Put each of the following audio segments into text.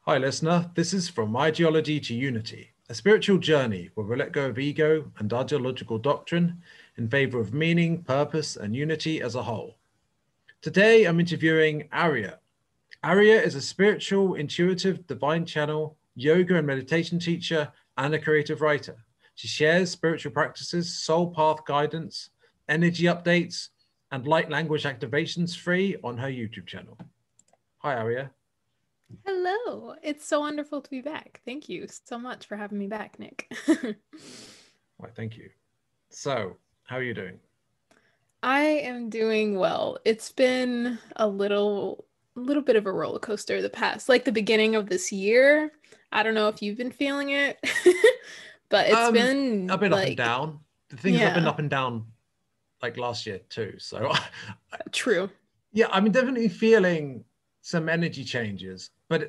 Hi, listener. This is From Ideology to Unity, a spiritual journey where we let go of ego and ideological doctrine in favor of meaning, purpose, and unity as a whole. Today, I'm interviewing Aria. Aria is a spiritual, intuitive, divine channel, yoga and meditation teacher, and a creative writer. She shares spiritual practices, soul path guidance, energy updates, and light language activations free on her YouTube channel. Hi, Aria. Hello. It's so wonderful to be back. Thank you so much for having me back, Nick. Right, thank you. So, how are you doing? I am doing well. It's been a little bit of a roller coaster the beginning of this year. I don't know if you've been feeling it, but it's been I've been up and like, down. The thing is, I've been yeah, up and down like last year too. So, true. yeah, I'm definitely feeling some energy changes, but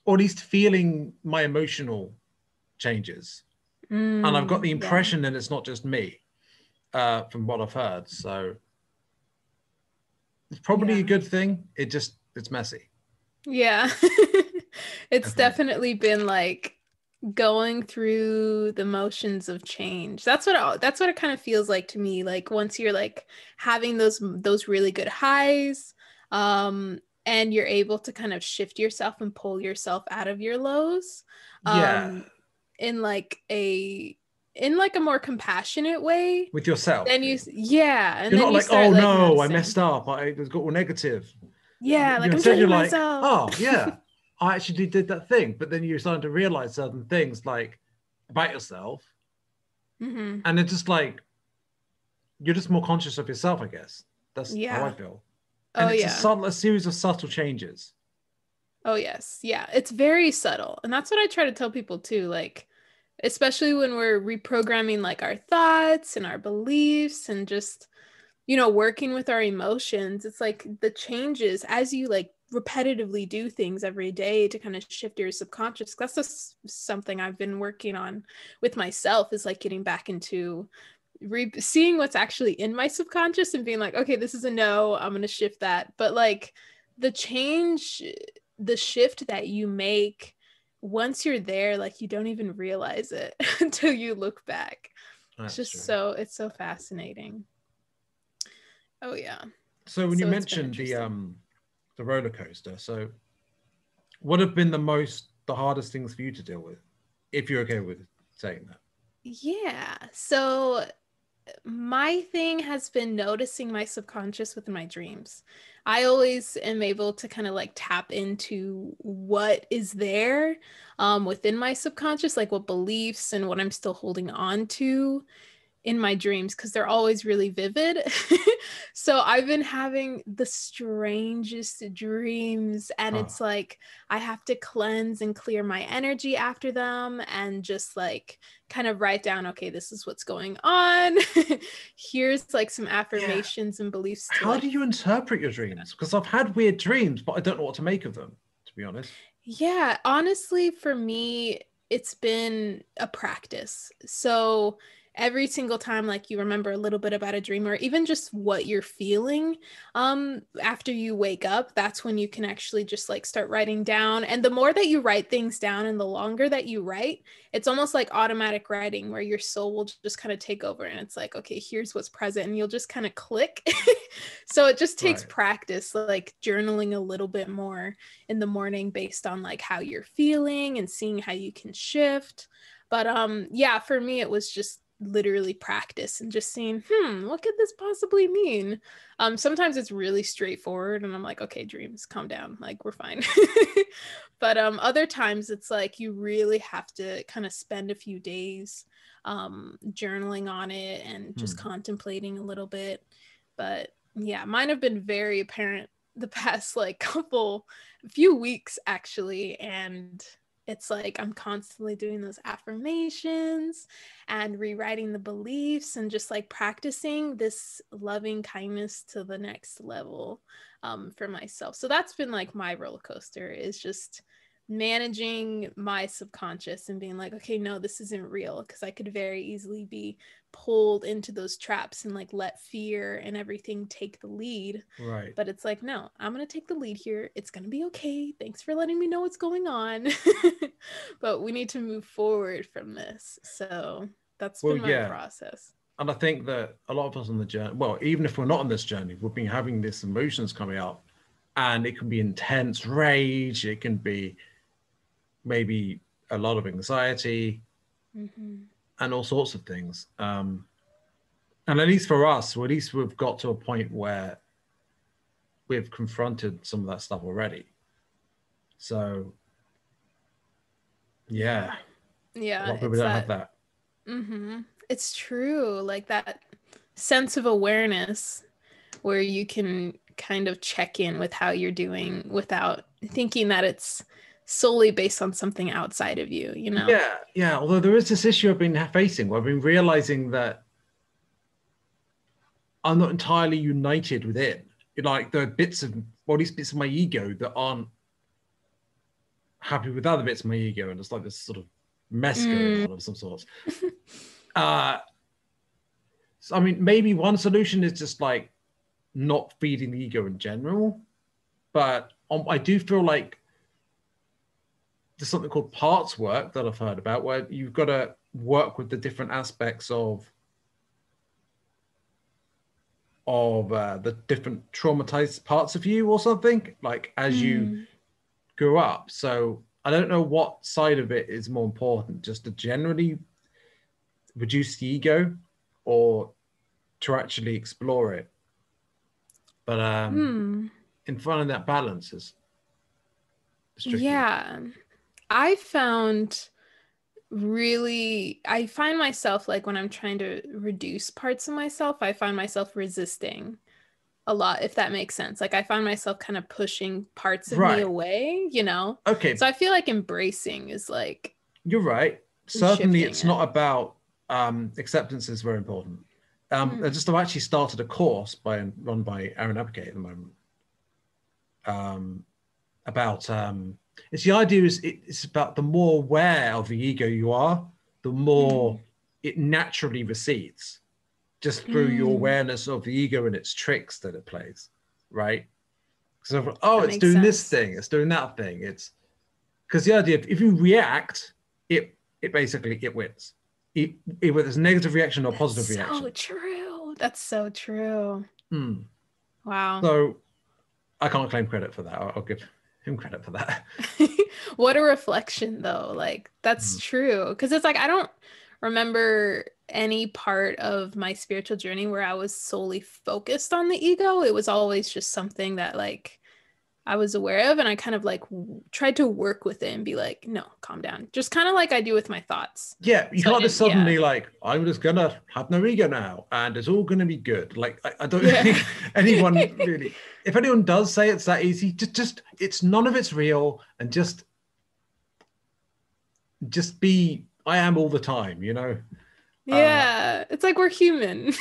or at least feeling my emotional changes. And I've got the Yeah. impression that it's not just me, from what I've heard. So it's probably a Yeah. good thing. It's messy. Yeah. It's Definitely. definitely been like going through the motions of change. That's what it kind of feels like to me. Like once you're like having those really good highs, and you're able to kind of shift yourself and pull yourself out of your lows, Yeah, um, in like a more compassionate way. with yourself. Then yeah, and You're then not you like, start oh like no, I noticing. messed up. I got all negative. Yeah, like I'm Instead, you're judging like, myself. oh yeah, I actually did that thing. But then you're starting to realize certain things like about yourself, Hmm. and it's just like you're just more conscious of yourself, I guess. That's how I Yeah. feel. And Oh it's yeah. a series of subtle changes. Oh yes. Yeah, it's very subtle. And that's what I try to tell people too, like especially when we're reprogramming like our thoughts and our beliefs and just working with our emotions. It's like the changes as you like repetitively do things every day to kind of shift your subconscious. That's just something I've been working on with myself, is like getting back into seeing what's actually in my subconscious and being like, okay, this is a no, I'm going to shift that. But like the change, the shift that you make once you're there, like you don't even realize it until you look back. That's true. It's so fascinating. Oh yeah. So when you So it's been mentioned interesting. the roller coaster, so what have been the hardest things for you to deal with, if you're okay with saying that? Yeah. So my thing has been noticing my subconscious within my dreams. I always am able to kind of like tap into what is there within my subconscious, like what beliefs and what I'm still holding on to in my dreams, because they're always really vivid. So I've been having the strangest dreams, and Oh, it's like I have to cleanse and clear my energy after them and just like kind of write down, okay, this is what's going on. Here's like some yeah. affirmations and beliefs to How like. do you interpret your dreams? Because I've had weird dreams, but I don't know what to make of them, to be honest. Yeah, honestly, for me, it's been a practice. So every single time like you remember a little bit about a dream or even just what you're feeling after you wake up, that's when you can actually just like start writing down. And the more that you write things down and the longer that you write, it's almost like automatic writing where your soul will just kind of take over and it's like, okay, here's what's present, and you'll just kind of click. So it just takes Right. practice, like journaling a little bit more in the morning based on like how you're feeling and seeing how you can shift. But yeah, for me it was just literally practice and just seeing, what could this possibly mean? Sometimes it's really straightforward and I'm like, okay, dreams, calm down, like we're fine. But other times it's like you really have to kind of spend a few days journaling on it and just Hmm. contemplating a little bit. But yeah, mine have been very apparent the past like few weeks actually, and it's like I'm constantly doing those affirmations and rewriting the beliefs and just like practicing this loving kindness to the next level for myself. So that's been like my roller coaster, is just managing my subconscious and being like, okay, no, this isn't real, because I could very easily be pulled into those traps and like let fear and everything take the lead. Right. But it's like, no, I'm going to take the lead here. It's going to be okay. Thanks for letting me know what's going on. But we need to move forward from this. So that's been my process. And I think that a lot of us on the journey, well, even if we're not on this journey, we've been having these emotions coming up, and it can be intense rage. It can be maybe a lot of anxiety, and all sorts of things. And at least for us, well, at least we've got to a point where we've confronted some of that stuff already. So, yeah. Yeah. A lot of people don't have that. It's true. Like that sense of awareness where you can kind of check in with how you're doing without thinking that it's solely based on something outside of you, you know? Yeah. Although there is this issue I've been facing where I've been realizing that I'm not entirely united within. Like there are bits of, well, these bits of my ego that aren't happy with other bits of my ego, and it's like this sort of mess going on of some sort. So, I mean, maybe one solution is just like not feeding the ego in general, but I do feel like there's something called parts work that I've heard about, where you've got to work with the different aspects of the different traumatized parts of you or something, like as you grow up. So I don't know what side of it is more important, just to generally reduce the ego or to actually explore it. But in finding that balance is tricky. Yeah. I find myself like when I'm trying to reduce parts of myself, I find myself resisting a lot, if that makes sense. Like I find myself kind of pushing parts of me away, you know? Okay. So I feel like embracing is like... You're right. Certainly it's not about acceptance is very important. I just have actually started a course run by Aaron Applegate at the moment. About it's the idea is it's about the more aware of the ego you are, the more it naturally recedes, just through your awareness of the ego and its tricks that it plays, right? So it's doing this thing, it's doing that thing. It's because the idea if you react, it basically it wins. Whether it's a negative reaction or positive reaction. So true. That's so true. Wow. So I can't claim credit for that. I'll give him credit for that. What a reflection, though. Like that's true, because it's like I don't remember any part of my spiritual journey where I was solely focused on the ego. It was always just something that like I was aware of, and I kind of like tried to work with it and be like, no, calm down. Just kind of like I do with my thoughts. Yeah, you can't just suddenly like, I'm just gonna have no ego now and it's all gonna be good. Like I don't think anyone really, if anyone does say it's that easy, just it's none of it's real, and just be I am all the time, you know? Yeah, it's like we're human.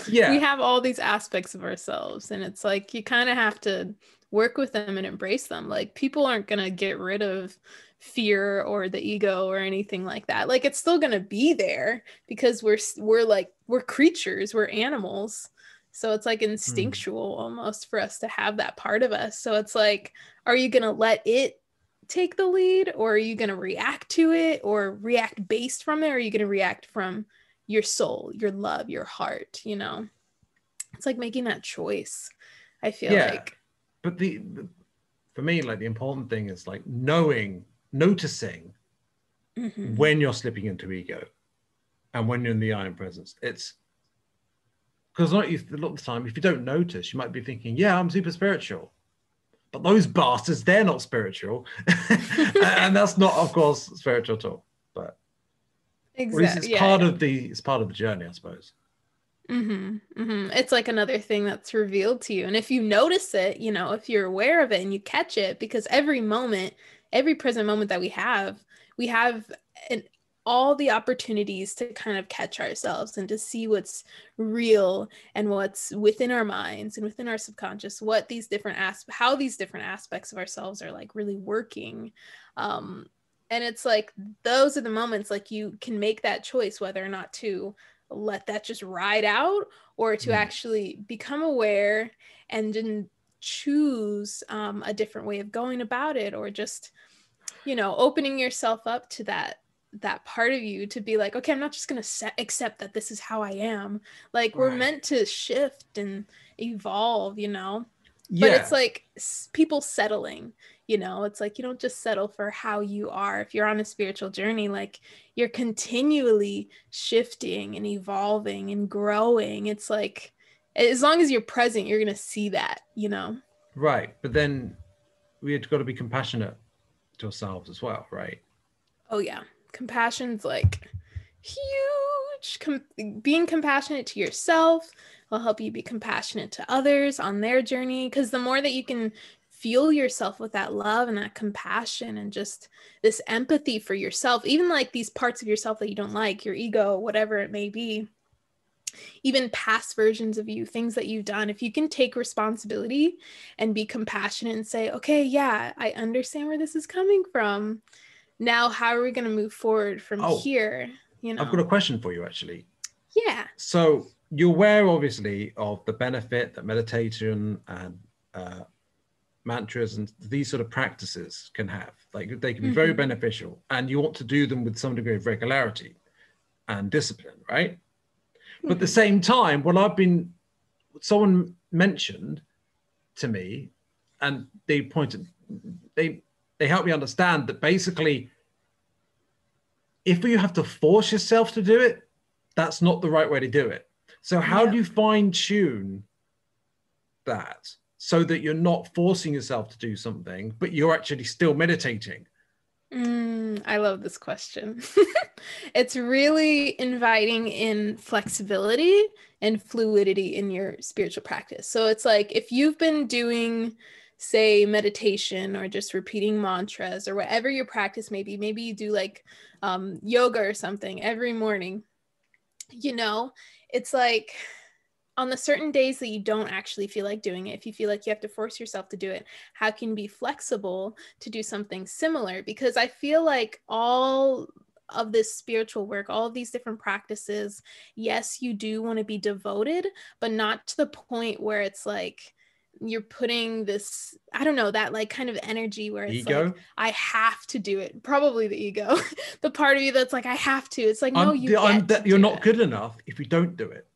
Yeah. We have all these aspects of ourselves, and it's like you kind of have to work with them and embrace them. Like people aren't going to get rid of fear or the ego or anything like that. Like it's still going to be there because we're creatures, we're animals. So it's like instinctual almost for us to have that part of us. So it's like, are you going to let it take the lead, or are you going to react to it or react based from it? Or are you going to react from your soul, your love, your heart, you know? It's like making that choice, I feel like. But for me, like the important thing is like noticing when you're slipping into ego and when you're in the I am presence. It's because a lot of the time, if you don't notice, you might be thinking, yeah, I'm super spiritual. But those bastards, they're not spiritual. And that's not, of course, spiritual at all. But exactly, it's part of the journey, I suppose. It's like another thing that's revealed to you. And if you notice it, you know, if you're aware of it and you catch it, because every present moment that we have all the opportunities to kind of catch ourselves and to see what's real and what's within our minds and within our subconscious, how these different aspects of ourselves are like really working. And it's like, those are the moments like you can make that choice whether or not to let that just ride out, or to actually become aware and then choose a different way of going about it, or just, you know, opening yourself up to that part of you to be like, okay, I'm not just going to accept that this is how I am. Like, we're meant to shift and evolve, you know? But it's like people settling, you know, it's like, you don't just settle for how you are. If you're on a spiritual journey, like, you're continually shifting and evolving and growing. It's like, as long as you're present, you're going to see that, you know? Right. But then we've got to be compassionate to ourselves as well, right? Oh yeah. Compassion's like huge. Being compassionate to yourself will help you be compassionate to others on their journey, because the more that you can feel yourself with that love and that compassion and just this empathy for yourself, even like these parts of yourself that you don't like, your ego, whatever it may be, even past versions of you, things that you've done, if you can take responsibility and be compassionate and say, okay, yeah, I understand where this is coming from. Now, how are we going to move forward from here? You know, I've got a question for you, actually. Yeah. So you're aware, obviously, of the benefit that meditation and mantras and these sort of practices can have. Like, they can be very beneficial, and you want to do them with some degree of regularity and discipline, right? But at the same time, someone mentioned to me, and they helped me understand that basically, if you have to force yourself to do it, that's not the right way to do it. So how do you fine tune that so that you're not forcing yourself to do something, but you're actually still meditating? I love this question. It's really inviting in flexibility and fluidity in your spiritual practice. So it's like, if you've been doing, say, meditation or just repeating mantras or whatever your practice may be, maybe you do like yoga or something every morning, you know, it's like, on the certain days that you don't actually feel like doing it, if you feel like you have to force yourself to do it, how can you be flexible to do something similar? Because I feel like all of this spiritual work, all of these different practices, yes, you do want to be devoted, but not to the point where it's like you're putting this, I don't know, that like kind of energy where it's Ego? like, I have to do it. Probably the ego, the part of you that's like, I have to. It's like, no, you get to you're do not it. good enough if you don't do it.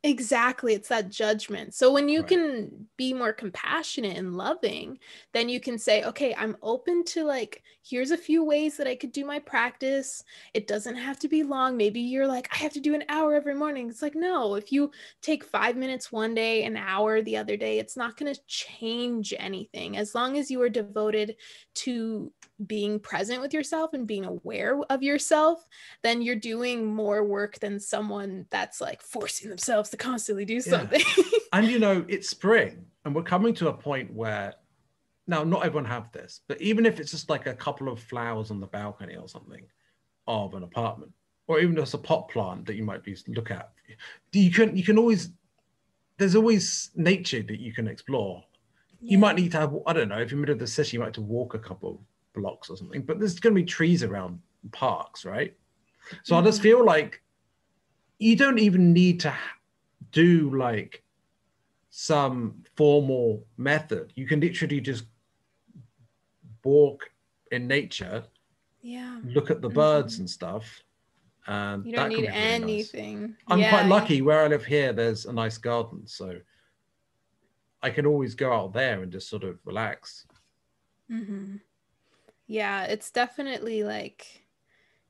Exactly. It's that judgment. So when you can be more compassionate and loving, then you can say, okay, I'm open to like, here's a few ways that I could do my practice. It doesn't have to be long. Maybe you're like, I have to do an hour every morning. It's like, no, if you take 5 minutes one day, an hour the other day, it's not going to change anything. As long as you are devoted to being present with yourself and being aware of yourself, then you're doing more work than someone that's like forcing themselves to constantly do something. And you know, it's spring, and we're coming to a point where now not everyone have this, but even if it's just like a couple of flowers on the balcony or something of an apartment, or even just a pot plant that you might look at, you can always, there's always nature that you can explore. You might need to have, I don't know, if you're middle of the city, you might have to walk a couple blocks or something, but there's going to be trees around parks, right? So I just feel like you don't even need to do like some formal method. You can literally just walk in nature, look at the birds and stuff, and You don't that can need be really nice. anything. I'm quite lucky where I live here, there's a nice garden, so I can always go out there and just sort of relax. Yeah, it's definitely like,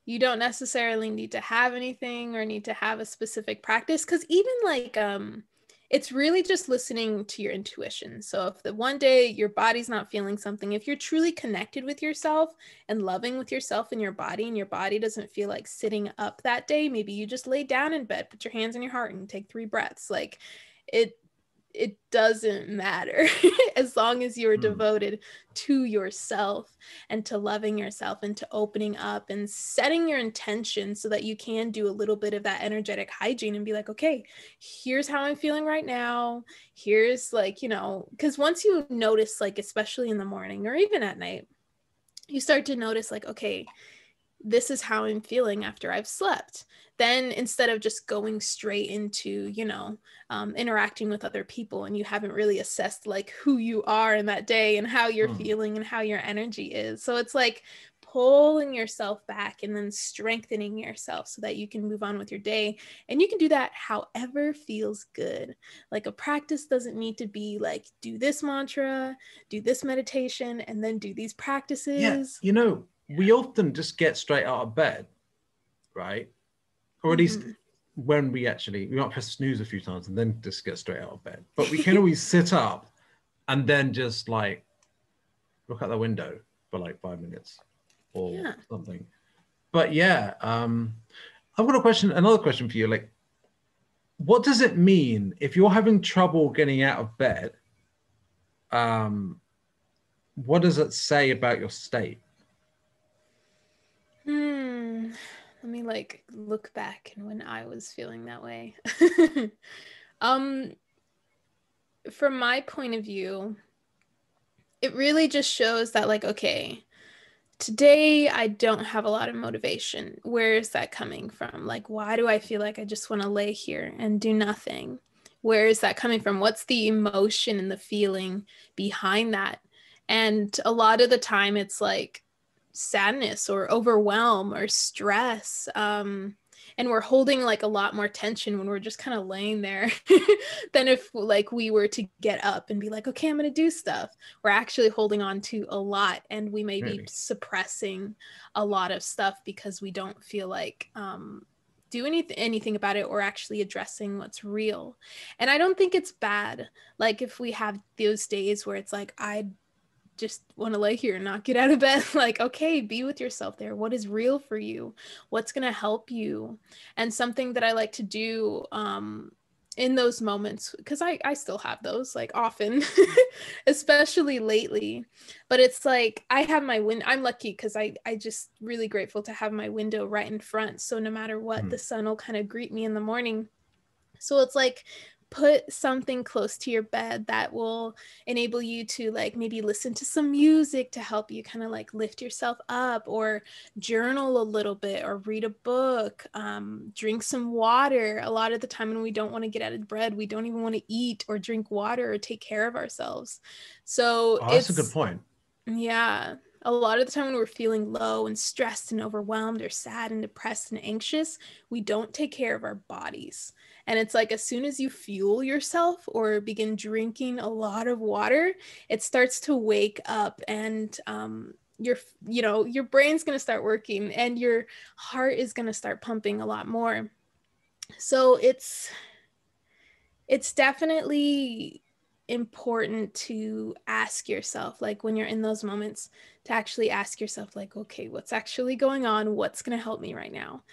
you don't necessarily need to have anything or need to have a specific practice, because even like it's really just listening to your intuition. So if the one day your body's not feeling something, if you're truly connected with yourself and loving with yourself and your body doesn't feel like sitting up that day, maybe you just lay down in bed, put your hands on your heart and take 3 breaths. Like, it doesn't matter as long as you're devoted to yourself and to loving yourself and to opening up and setting your intention so that you can do a little bit of that energetic hygiene and be like, okay, here's how I'm feeling right now. Here's like, you know, because once you notice, like, especially in the morning or even at night, you start to notice like, okay, this is how I'm feeling after I've slept. Then instead of just going straight into, interacting with other people, and you haven't really assessed like who you are in that day and how you're feeling and how your energy is. So it's like pulling yourself back and then strengthening yourself so that you can move on with your day. And you can do that however feels good. Like a practice doesn't need to be like, do this mantra, do this meditation, and then do these practices. Yeah, we often just get straight out of bed, right? Or at least when we might press snooze a few times and then just get straight out of bed. But we can always sit up and then just like look out the window for like 5 minutes or something. But yeah, I've got another question for you. Like, what does it mean if you're having trouble getting out of bed? What does it say about your state? Let me like look back and when I was feeling that way. From my point of view, it really just shows that like, okay, today I don't have a lot of motivation. Where is that coming from? Like, why do I feel like I just want to lay here and do nothing? Where is that coming from? What's the emotion and the feeling behind that? And a lot of the time it's like sadness or overwhelm or stress. And we're holding like a lot more tension when we're just kind of laying there than if like we were to get up and be like, okay, I'm going to do stuff. We're actually holding on to a lot, and we may be suppressing a lot of stuff because we don't feel like do anything about it or actually addressing what's real. And I don't think it's bad. Like if we have those days where it's like, I just want to lay here and not get out of bed. Like, okay, be with yourself there. What is real for you? What's going to help you? And something that I like to do in those moments, because I still have those like often, especially lately, but it's like I have my window. I'm lucky because I just really grateful to have my window right in front. So no matter what, the sun will kind of greet me in the morning. So it's like, put something close to your bed that will enable you to like maybe listen to some music to help you kind of like lift yourself up, or journal a little bit, or read a book, drink some water. A lot of the time when we don't want to get out of bed, we don't even want to eat or drink water or take care of ourselves. So that's a good point. Yeah. A lot of the time when we're feeling low and stressed and overwhelmed or sad and depressed and anxious, we don't take care of our bodies. And it's like, as soon as you fuel yourself or begin drinking a lot of water, it starts to wake up, and your brain's going to start working and your heart is going to start pumping a lot more. So it's definitely important to ask yourself, like when you're in those moments, to actually ask yourself like, okay, what's actually going on? What's going to help me right now?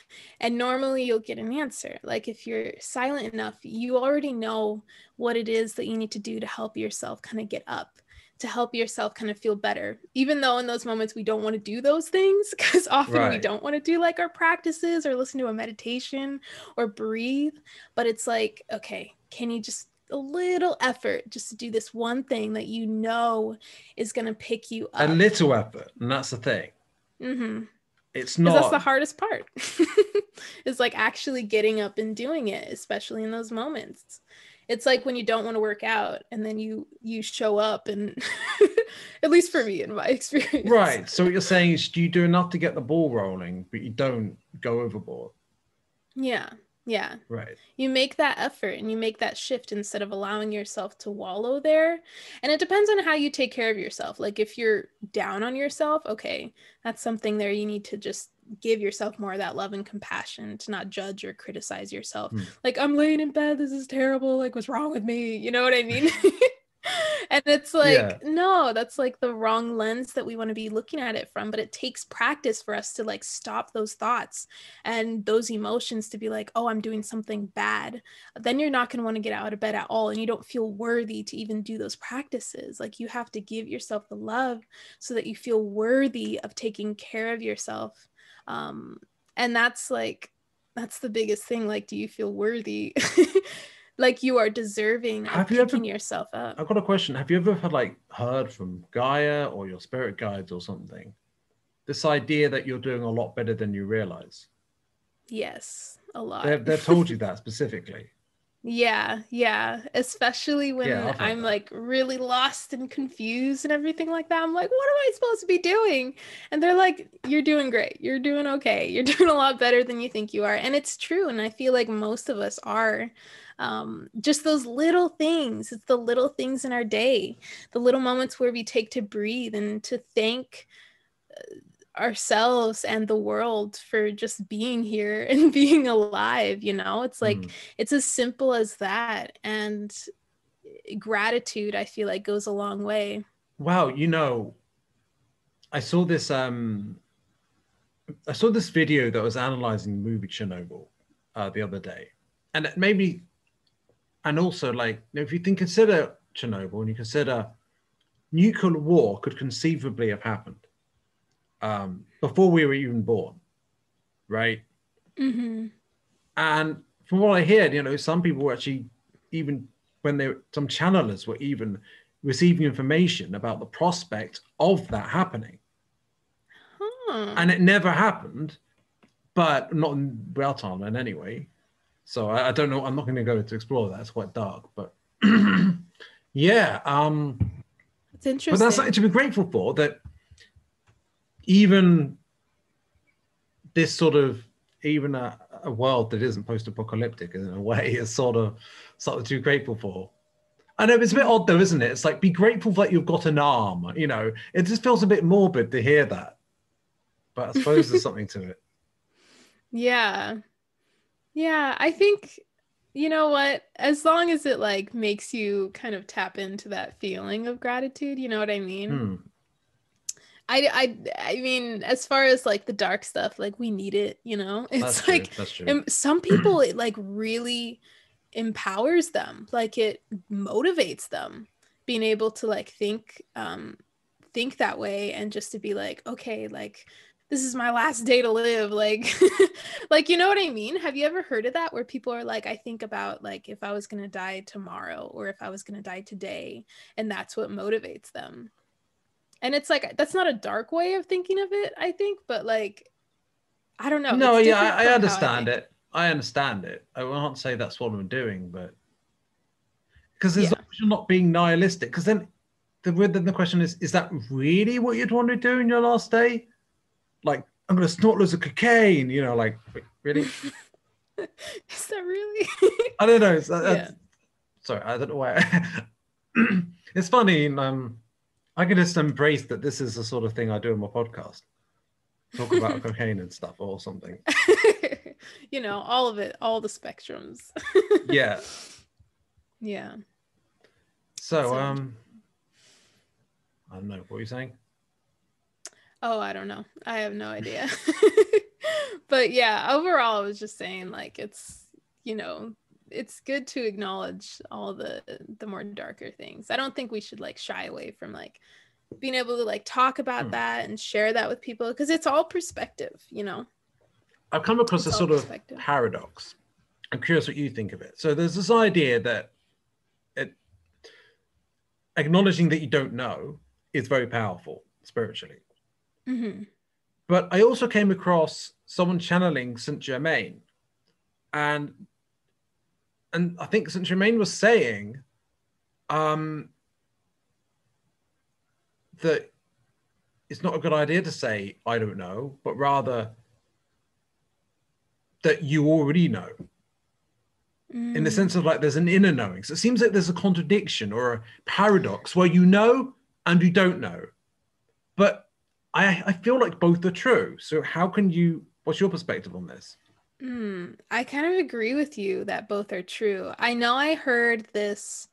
And normally you'll get an answer. Like if you're silent enough, you already know what it is that you need to do to help yourself kind of get up, to help yourself kind of feel better, even though in those moments we don't want to do those things, because often we don't want to do like our practices or listen to a meditation or breathe. But it's like, okay, can you just a little effort just to do this one thing that you know is going to pick you up? A little effort, and that's the thing. It's not, because that's the hardest part. Is like actually getting up and doing it, especially in those moments. It's like when you don't want to work out and then you show up, and at least for me in my experience. Right. So what you're saying is you do enough to get the ball rolling, but you don't go overboard. Yeah. Right. You make that effort and you make that shift instead of allowing yourself to wallow there. And it depends on how you take care of yourself. Like if you're down on yourself, okay, that's something there you need to just give yourself more of that love and compassion, to not judge or criticize yourself. Like, I'm laying in bed, this is terrible, like what's wrong with me? You know what I mean? And it's like, no, that's like the wrong lens that we want to be looking at it from. But it takes practice for us to like stop those thoughts and those emotions, to be like, oh, I'm doing something bad. Then you're not going to want to get out of bed at all, and you don't feel worthy to even do those practices. Like you have to give yourself the love so that you feel worthy of taking care of yourself. And that's the biggest thing. Like, do you feel worthy? Like you are deserving of picking yourself up. I've got a question. Have you ever heard from Gaia or your spirit guides or something? this idea that you're doing a lot better than you realize. Yes, a lot. They've told you that specifically. Yeah. Especially Yeah, when I've heard I'm that. like really lost and confused and everything like that. I'm like, what am I supposed to be doing? And they're like, you're doing great. You're doing okay. You're doing a lot better than you think you are. And it's true. And I feel like most of us are. Just those little things. It's the little things in our day, the little moments where we take to breathe and to thank ourselves and the world for just being here and being alive. It's like it's as simple as that, and gratitude, I feel like, goes a long way. Wow, I saw this video that was analyzing the movie Chernobyl the other day, and it made me, and also like, if you consider Chernobyl and you consider nuclear war could conceivably have happened before we were even born, right? Mm-hmm. And from what I hear, some people were actually, even some channelers were even receiving information about the prospect of that happening. And it never happened, but not in our timeline anyway. So I don't know. I'm not going to go to explore that. It's quite dark, but yeah. It's interesting. But that's something to be grateful for, that even this sort of, even a world that isn't post-apocalyptic in a way is sort of something to be grateful for. I know it's a bit odd though, isn't it? It's like, be grateful that you've got an arm, it just feels a bit morbid to hear that. But I suppose there's something to it. Yeah. I think, you know what, as long as it like makes you kind of tap into that feeling of gratitude, you know what I mean? I mean, as far as like the dark stuff, like we need it, it's like That's true. Some people, it like really empowers them, like it motivates them, being able to like think that way, and just to be like, okay, like this is my last day to live, like like, you know what I mean? Have you ever heard of that, where people are like, I think about like if I was going to die tomorrow, or if I was going to die today, and that's what motivates them. And it's like, that's not a dark way of thinking of it, I think, but like, I don't know. No, It's yeah, different I from how I understand think. it. I understand it. I won't say that's what I'm doing, but because as Yeah. long as you're not being nihilistic, because then the question is that really what you'd want to do in your last day? Like, I'm going to snort loads of cocaine, like, really? Is that really? I don't know. Yeah. Sorry, I don't know why. It's funny. I can just embrace that this is the sort of thing I do on my podcast. Talk about cocaine and stuff or something. All of it, all the spectrums. Yeah. Yeah. So, I don't know. What were you saying? Oh, I don't know. I have no idea. But yeah, overall, I was just saying, like, it's good to acknowledge all the more darker things. I don't think we should like shy away from like being able to like talk about that and share that with people, because it's all perspective. I've come across It's a all sort of perspective. paradox. I'm curious what you think of it. So there's this idea that acknowledging that you don't know is very powerful spiritually. Mm-hmm. But I also came across someone channeling Saint Germain, and I think Saint Germain was saying that it's not a good idea to say I don't know, but rather that you already know. In the sense of like there's an inner knowing. So it seems like there's a contradiction or a paradox where you know and you don't know. But I feel like both are true. So what's your perspective on this? I kind of agree with you that both are true. I know I heard this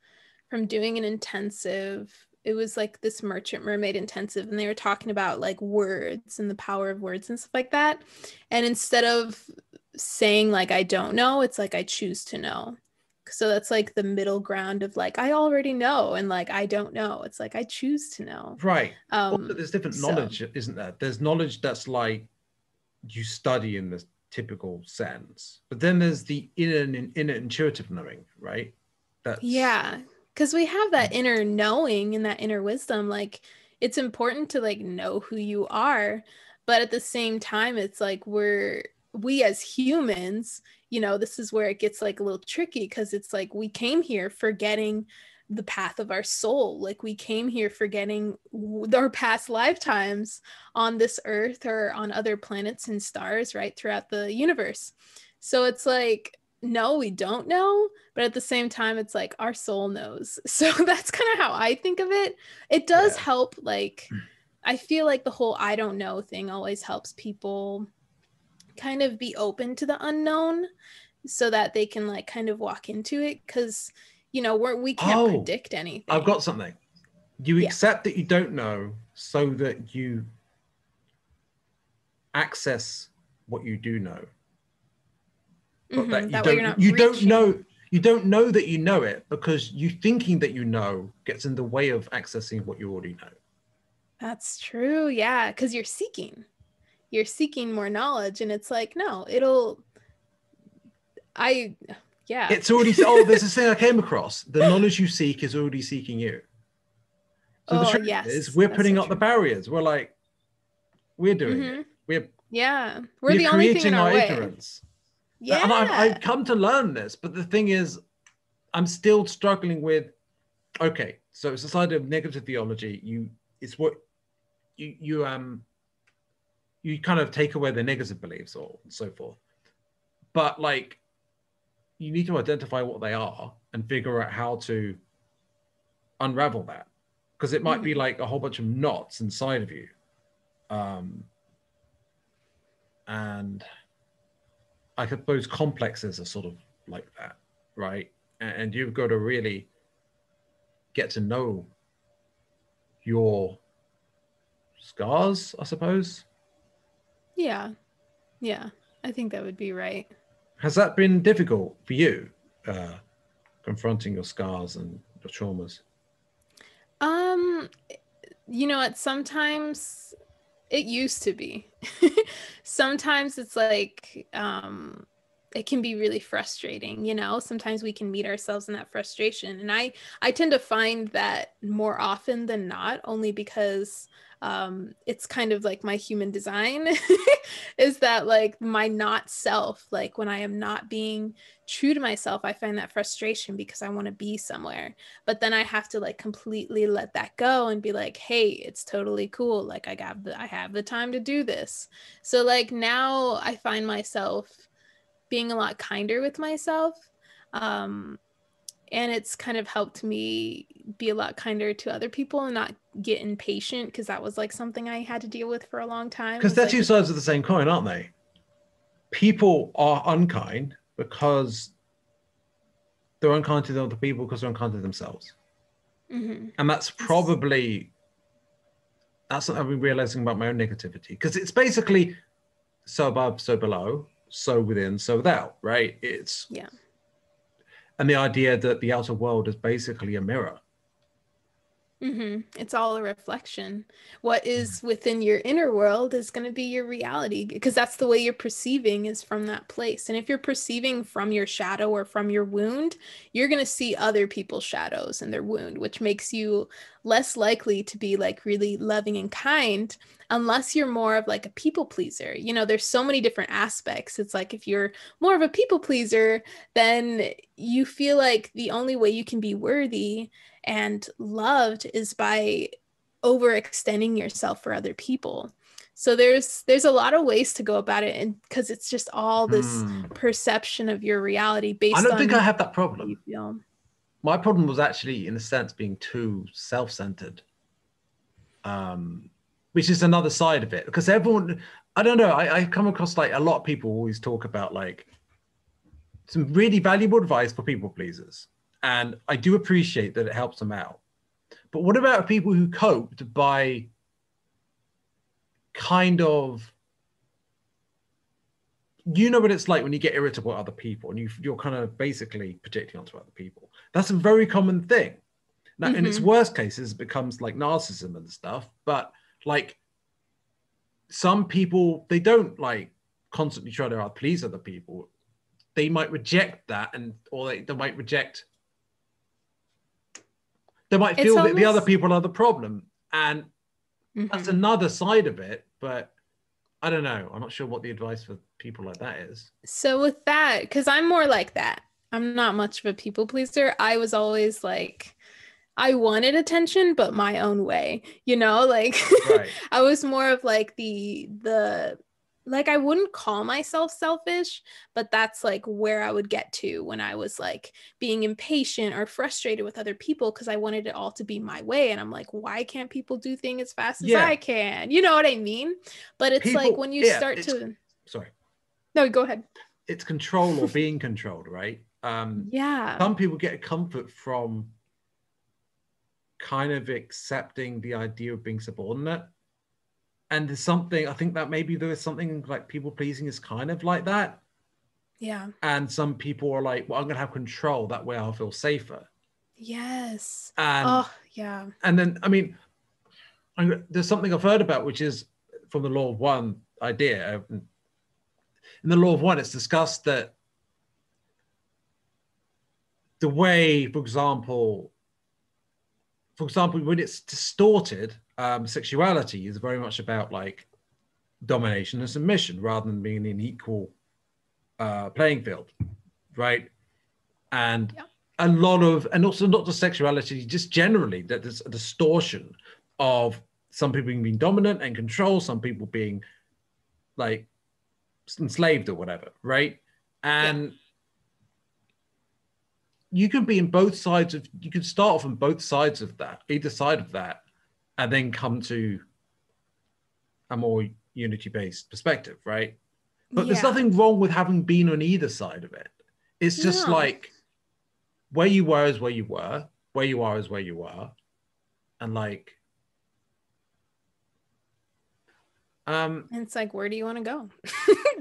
from doing an intensive. It was like this Merchant Mermaid intensive, and they were talking about like words and the power of words and stuff like that. And instead of saying like I don't know, it's like I choose to know. So that's like the middle ground of like I already know and like I don't know. It's like I choose to know. Right. Also, there's different So knowledge, isn't there? There's knowledge that's like you study in the typical sense, but then there's the inner intuitive knowing, right? yeah, because we have that inner knowing and that inner wisdom. Like it's important to like know who you are. But at the same time, it's like we as humans, you know, this is where it gets like a little tricky, because it's like we came here forgetting the path of our soul. Like we came here forgetting our past lifetimes on this earth or on other planets and stars, right, throughout the universe. So it's like, no, we don't know, but at the same time, it's like our soul knows. So that's kind of how I think of it. It does help, like, I feel like the whole I don't know thing always helps people kind of be open to the unknown so that they can like kind of walk into it, because you know we can't predict anything. I've got something. You accept that you don't know so that you access what you do know. But that you don't know that you know it, because you thinking that you know gets in the way of accessing what you already know. That's true. Yeah, because you're seeking more knowledge, and it's like, no, it's already there's this thing I came across. The knowledge you seek is already seeking you. So the truth is, we're putting up the barriers. We're like, we're doing it. We're the only thing in our way. Ignorance. Yeah, and I've come to learn this, but the thing is, I'm still struggling with. Okay, so it's a side of negative theology. You kind of take away the negative beliefs or so forth, but like, you need to identify what they are and figure out how to unravel that, because it might be like a whole bunch of knots inside of you, and I suppose complexes are sort of like that, right? And you've got to really get to know your scars, I suppose. Yeah, I think that would be right. Has that been difficult for you, confronting your scars and your traumas? You know, sometimes it used to be. Sometimes it's like, it can be really frustrating, you know. Sometimes we can meet ourselves in that frustration, and I tend to find that more often than not, only because it's kind of like my human design is that like my not self, like when I am not being true to myself, I find that frustration because I want to be somewhere, but then I have to like completely let that go and be like, hey, it's totally cool, like I have the time to do this. So like now I find myself being a lot kinder with myself, and it's kind of helped me be a lot kinder to other people and not get impatient, because that was like something I had to deal with for a long time. Because they're two sides of the same coin, aren't they? People are unkind because they're unkind to other people because they're unkind to themselves. And that's probably, that's what I've been realizing about my own negativity, because it's basically so above, so below, so within, so without, right? It's and the idea that the outer world is basically a mirror. It's all a reflection. What is within your inner world is going to be your reality, because that's the way you're perceiving, is from that place. And if you're perceiving from your shadow or from your wound, you're going to see other people's shadows and their wound, which makes you less likely to be like really loving and kind, unless you're more of like a people pleaser. You know, there's so many different aspects. It's like if you're more of a people pleaser, then you feel like the only way you can be worthy and loved is by overextending yourself for other people. So there's a lot of ways to go about it, and because it's just all this perception of your reality based on. I don't think I have that problem. My problem was actually, in a sense, being too self-centered, which is another side of it. Because everyone, I don't know, I come across like a lot of people always talk about like some really valuable advice for people pleasers. And I do appreciate that it helps them out. But what about people who coped by kind of, you know what it's like when you get irritable at other people and you're kind of basically projecting onto other people. That's a very common thing. Now, in its worst cases, it becomes like narcissism and stuff. But like some people, they don't like constantly try to please other people. They might reject that, or they might reject. They might feel that the other people are the problem, and that's another side of it. But I don't know. I'm not sure what the advice for people like that is. So with that, because I'm more like that, I'm not much of a people pleaser. I was always like, I wanted attention, but my own way, like Right. I was more of like the like I wouldn't call myself selfish, but that's like where I would get to when I was like being impatient or frustrated with other people because I wanted it all to be my way. And I'm like, why can't people do things as fast as Yeah. I can? You know what I mean? But it's like People, when you yeah, start to, sorry. no, go ahead. It's control or being controlled, right? Yeah. Some people get comfort from kind of accepting the idea of being subordinate. And there's something, I think that maybe there is something like people pleasing is kind of like that. Yeah. And some people are like, well, I'm going to have control. That way I'll feel safer. Yes. And Oh, yeah. and then, I mean, there's something I've heard about, which is from the law of one idea. In the law of one, it's discussed that the way, for example, when it's distorted, sexuality is very much about like domination and submission rather than being an equal playing field, right? And Yeah. a lot of, and also not just sexuality, just generally, that there's a distortion of some people being dominant and control, some people being like enslaved or whatever, right? Yeah. And you can be in both sides of, you can start off on both sides of that, either side of that, and then come to a more unity-based perspective, right? But there's Yeah. nothing wrong with having been on either side of it. It's just No. like where you were is where you were, where you are is where you are. And like, And it's like, where do you want to go?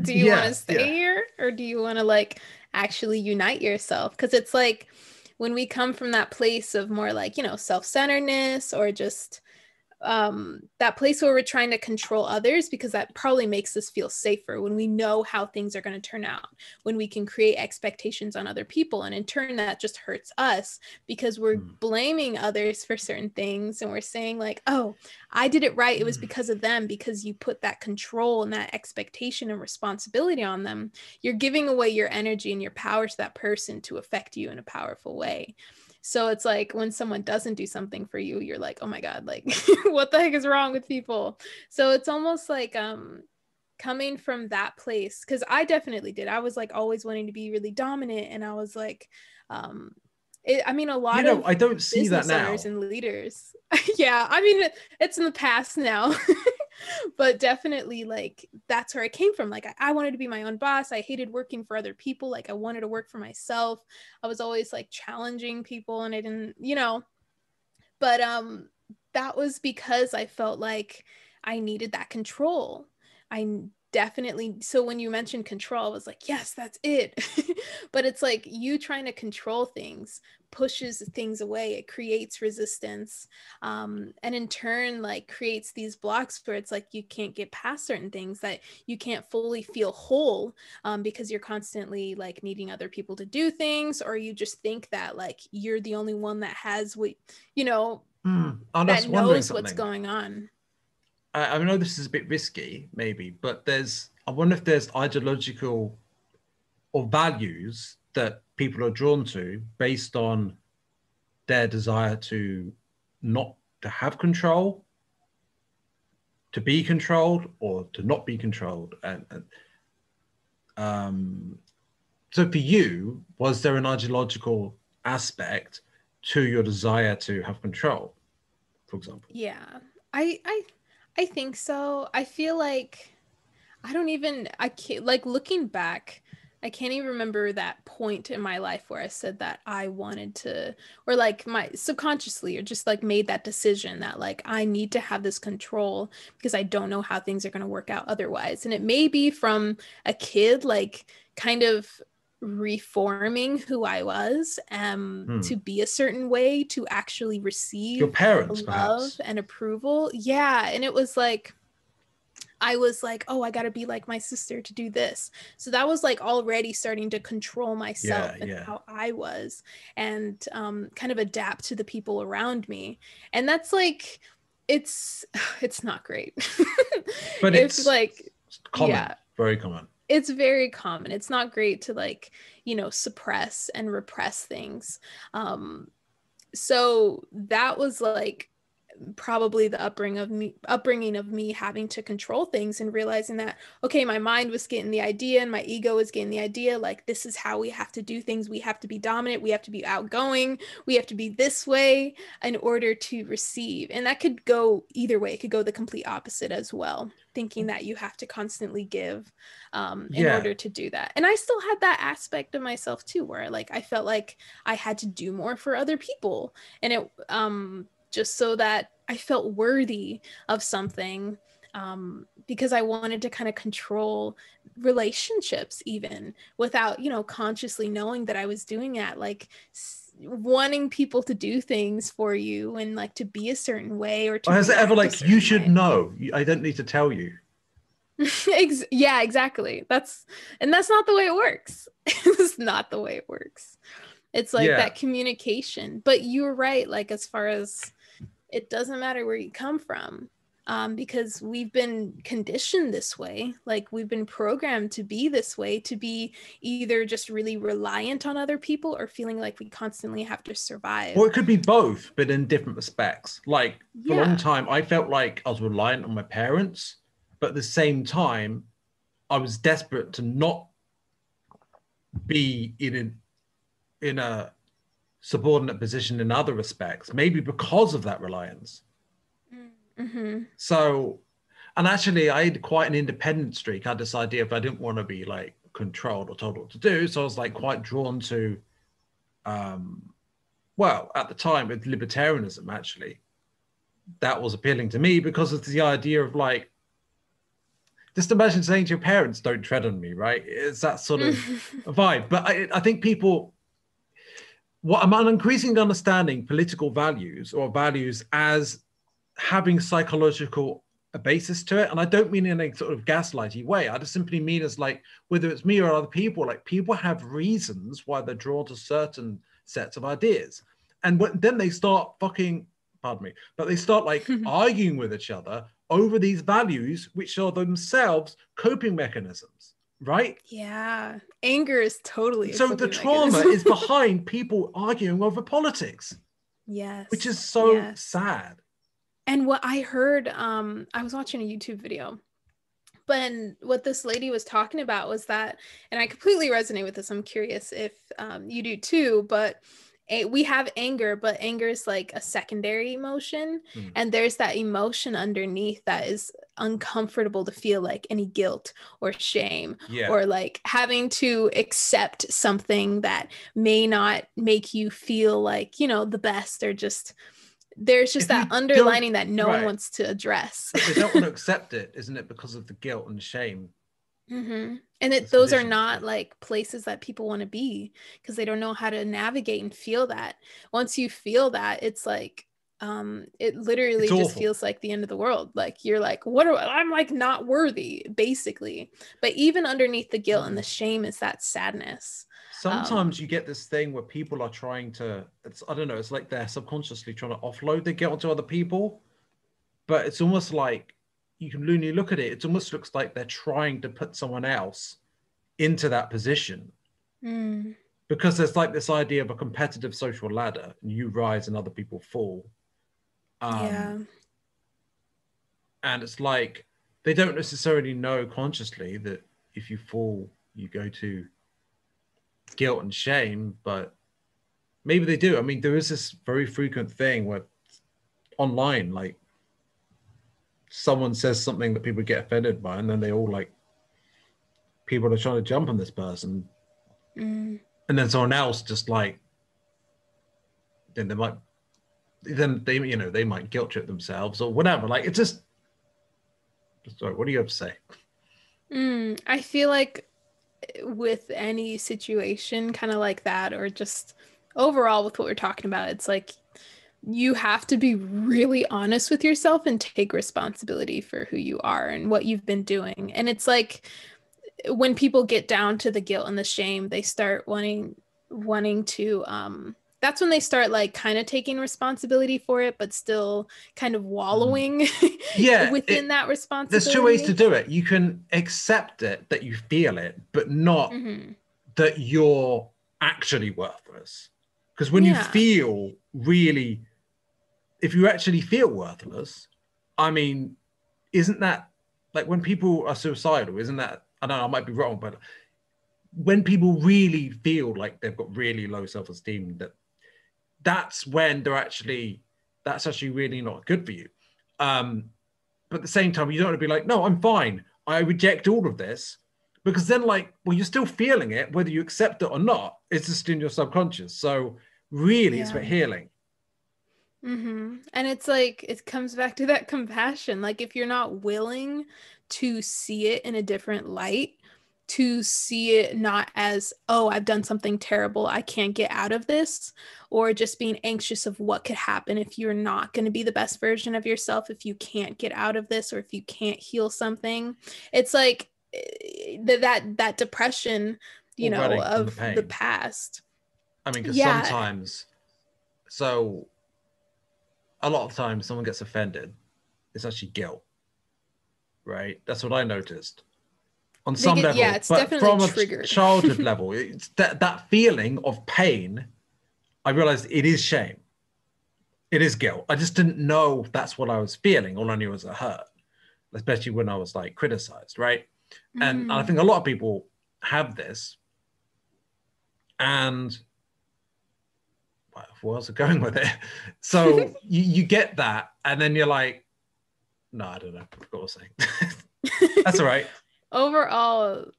Do you want yeah, to stay yeah. here or do you want to like actually unite yourself? Because it's like when we come from that place of more like, self-centeredness or just that place where we're trying to control others because that probably makes us feel safer when we know how things are going to turn out, when we can create expectations on other people, and in turn that just hurts us because we're blaming others for certain things and we're saying like, oh, I did it right, it was because of them, because you put that control and that expectation and responsibility on them. You're giving away your energy and your power to that person to affect you in a powerful way. So it's like when someone doesn't do something for you, you're like, oh my God, like what the heck is wrong with people? So it's almost like coming from that place, because I definitely did. I was like always wanting to be really dominant. And I was like, I mean, a lot of I don't see that business owners now. and leaders. Yeah, I mean, it's in the past now. But definitely like that's where I came from. Like I wanted to be my own boss. I hated working for other people. Like I wanted to work for myself. I was always like challenging people and I didn't, but that was because I felt like I needed that control. I definitely, so when you mentioned control, I was like, yes, that's it. But it's like you trying to control things pushes things away. It creates resistance, and in turn like creates these blocks where it's like you can't get past certain things, that you can't fully feel whole, because you're constantly like needing other people to do things, or you just think that like you're the only one that has what I'm that just wondering knows what's something. going on. I know this is a bit risky, maybe, but I wonder if there's ideological or values that people are drawn to based on their desire to not to have control, to be controlled, or to not be controlled. Um, so for you, was there an ideological aspect to your desire to have control, for example? Yeah, I think so. I feel like I can't, like looking back, I can't even remember that point in my life where I said that I wanted to, or like my subconsciously, or just like made that decision that like I need to have this control because I don't know how things are going to work out otherwise. And it may be from a kid, like kind of reforming who I was, to be a certain way to actually Your receive parents, love perhaps. and approval. Yeah. And it was like, I was like, oh, I got to be like my sister to do this. So that was like already starting to control myself Yeah, and yeah. how I was, and kind of adapt to the people around me. And that's like, it's it's not great. But If it's like, Common, very common. It's very common. It's not great to like, suppress and repress things. So that was like probably the upbringing of me having to control things and realizing that, okay, my mind was getting the idea and my ego was getting the idea, like, this is how we have to do things. We have to be dominant, we have to be outgoing, we have to be this way in order to receive. And that could go either way. It could go the complete opposite as well, thinking that you have to constantly give in order to do that. And I still had that aspect of myself too, where like I felt like I had to do more for other people, and it just so that I felt worthy of something, because I wanted to kind of control relationships even without, consciously knowing that I was doing that, like wanting people to do things for you and like to be a certain way or to has it ever like, you should way. know, I don't need to tell you? Yeah, exactly. That's not the way it works. It's not the way it works. It's like that communication. But you're right, like as far as it doesn't matter where you come from, because we've been conditioned this way. Like we've been programmed to be this way, to be either just really reliant on other people or feeling like we constantly have to survive. Or it could be both, but in different respects. Like for a long time, I felt like I was reliant on my parents, but at the same time, I was desperate to not be in a subordinate position in other respects, maybe because of that reliance. Mm-hmm. So, and actually I had quite an independent streak. I had this idea if I didn't want to be like controlled or told what to do. So I was like quite drawn to, well, at the time with libertarianism, actually, that was appealing to me because of the idea of like, just imagine saying to your parents, don't tread on me, right? It's that sort of vibe. But I think people, what I'm increasingly understanding political values or values as having psychological a basis to it. And I don't mean in a sort of gaslighty way. I just simply mean as like, whether it's me or other people, like people have reasons why they're drawn to certain sets of ideas. And then they start fucking, pardon me, but they start like arguing with each other over these values, which are themselves coping mechanisms, right? Yeah. Anger is totally so the trauma is behind people arguing over politics. Yes. Which is so sad. And what I heard, I was watching a YouTube video, but what this lady was talking about was that, and I completely resonate with this, I'm curious if you do too, but we have anger, but anger is like a secondary emotion. And there's that emotion underneath that is uncomfortable to feel, like any guilt or shame, or like having to accept something that may not make you feel like, the best, or just there's just that underlining that no one wants to address. They don't want to accept it, isn't it? Because of the guilt and shame. Mm-hmm. And those are not like places that people want to be, because they don't know how to navigate and feel that. Once you feel that, it's like it literally just feels like the end of the world. Like you're like, I'm like not worthy, basically. But even underneath the guilt and the shame is that sadness. Sometimes you get this thing where people are trying to, I don't know, it's like they're subconsciously trying to offload their guilt onto other people. But it's almost like, when you look at it, it almost looks like they're trying to put someone else into that position. Because there's like this idea of a competitive social ladder, and you rise and other people fall. And it's like, they don't necessarily know consciously that if you fall, you go to guilt and shame, but maybe they do. I mean, there is this very frequent thing where online, like, someone says something that people get offended by, and then they all like, people are trying to jump on this person, and then someone else just like, then they might guilt trip themselves or whatever. Like, it's just sorry, what do you have to say? I feel like with any situation kind of like that, or just overall with what we're talking about, it's like you have to be really honest with yourself and take responsibility for who you are and what you've been doing. And it's like when people get down to the guilt and the shame, they start wanting to that's when they start like kind of taking responsibility for it, but still kind of wallowing within that responsibility. There's two ways to do it. You can accept it, that you feel it, but not that you're actually worthless. Because when you feel really, if you actually feel worthless, I mean, isn't that like when people are suicidal, isn't that, I don't know, I might be wrong, but when people really feel like they've got really low self-esteem, that's when that's actually really not good for you. But at the same time, you don't want to be like, no, I'm fine, I reject all of this, because then like, well, you're still feeling it, whether you accept it or not. It's just in your subconscious. So really, it's about healing. And it's like, it comes back to that compassion. Like if you're not willing to see it in a different light, to see it not as, oh, I've done something terrible, I can't get out of this, or just being anxious of what could happen if you're not going to be the best version of yourself, if you can't get out of this, or if you can't heal something. It's like that depression, you know, of the past. I mean, because sometimes, so a lot of times someone gets offended, it's actually guilt, right? That's what I noticed. On some level, it's but definitely from triggered. a childhood level, it's that feeling of pain. I realized it is shame. It is guilt. I just didn't know that's what I was feeling. All I knew was a hurt, especially when I was like criticized, right? And I think a lot of people have this. And where was I going with it? So you get that, and then you're like, no, I don't know. I forgot what I was saying. That's all right. Overall,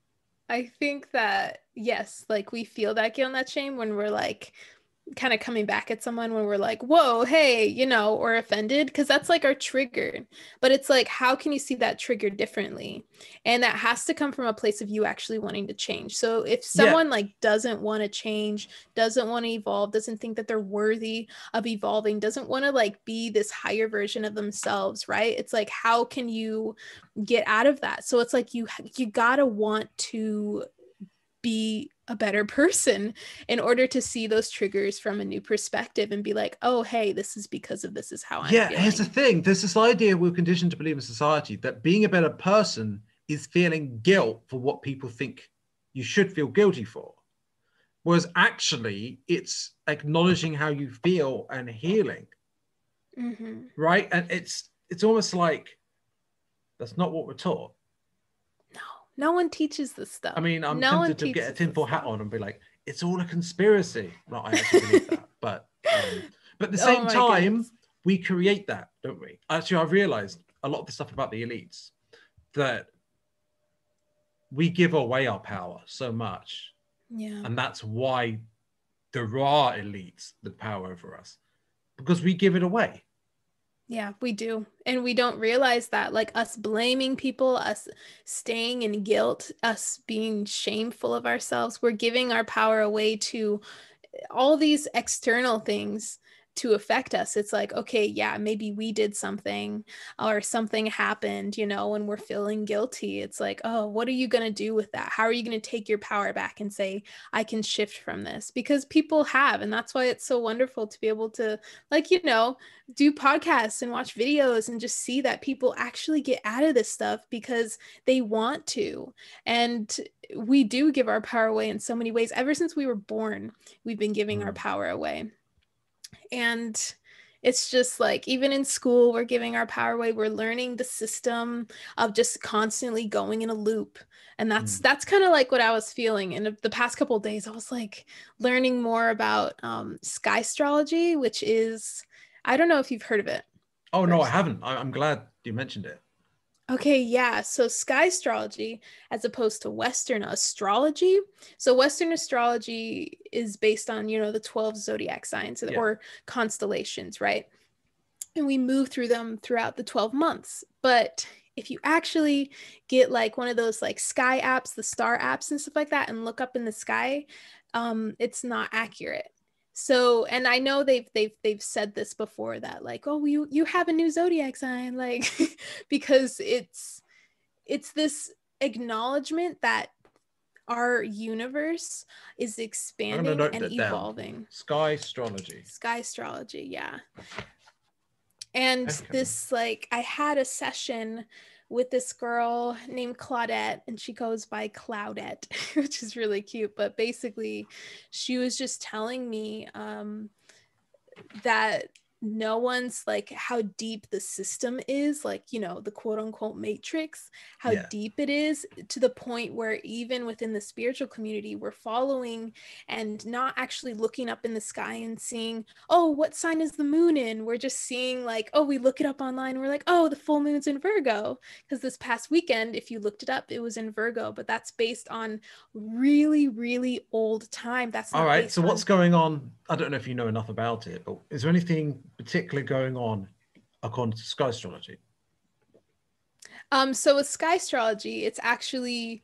I think that, yes, like we feel that guilt and that shame when we're like kind of coming back at someone, when we're like, whoa, hey, you know, or offended, because that's like our trigger. But it's like, how can you see that trigger differently? And that has to come from a place of you actually wanting to change. So if someone like doesn't want to change, doesn't want to evolve, doesn't think that they're worthy of evolving, doesn't want to like be this higher version of themselves, right? It's like, how can you get out of that? So it's like you gotta want to be a better person in order to see those triggers from a new perspective and be like, oh, hey, this is because of this is how I'm feeling. Here's the thing. There's this idea we're conditioned to believe in society that being a better person is feeling guilt for what people think you should feel guilty for. Whereas actually it's acknowledging how you feel and healing. Right? And it's almost like that's not what we're taught. No one teaches this stuff. I mean, I'm tempted to get a tinfoil hat on and be like, it's all a conspiracy. No, I actually believe that. But at the same time, we create that, don't we? Actually, I've realized a lot of the stuff about the elites, that we give away our power so much. Yeah. And that's why there are elites with power over us, because we give it away. Yeah, we do. And we don't realize that, like us blaming people, us staying in guilt, us being shameful of ourselves, we're giving our power away to all these external things to affect us. It's like, okay, yeah, maybe we did something or something happened, you know, and we're feeling guilty. It's like, oh, what are you going to do with that? How are you going to take your power back and say, I can shift from this? Because people have, and that's why it's so wonderful to be able to, like, you know, do podcasts and watch videos and just see that people actually get out of this stuff because they want to. And we do give our power away in so many ways. Ever since we were born, we've been giving our power away. And it's just like, even in school, we're giving our power away. We're learning the system of just constantly going in a loop. And that's kind of like what I was feeling. And the past couple of days, I was like learning more about sky astrology, which is, I don't know if you've heard of it. Oh, no, I haven't. I'm glad you mentioned it. Okay, yeah. So sky astrology, as opposed to Western astrology. So Western astrology is based on, you know, the 12 zodiac signs or constellations, right? And we move through them throughout the 12 months. But if you actually get like one of those like sky apps, the star apps and stuff like that, and look up in the sky, it's not accurate. So, and I know they've said this before, that like, oh, you have a new zodiac sign, like, because it's this acknowledgement that our universe is I'm going to expanding note and that down. evolving. Sky astrology. Sky astrology, yeah. And Okay. this, like, I had a session with this girl named Claudette, and she goes by Cloudette, which is really cute. But basically, she was just telling me that no one's like how deep the system is, like, you know, the quote unquote matrix, how deep it is, to the point where even within the spiritual community, we're following and not actually looking up in the sky and seeing, oh, what sign is the moon in? We're just seeing like, oh, we look it up online and we're like, oh, the full moon's in Virgo. Because this past weekend, if you looked it up, it was in Virgo, but that's based on really, really old time. That's not all right. based So on what's going on? I don't know if you know enough about it, but is there anything particular going on according to sky astrology? So with sky astrology, it's actually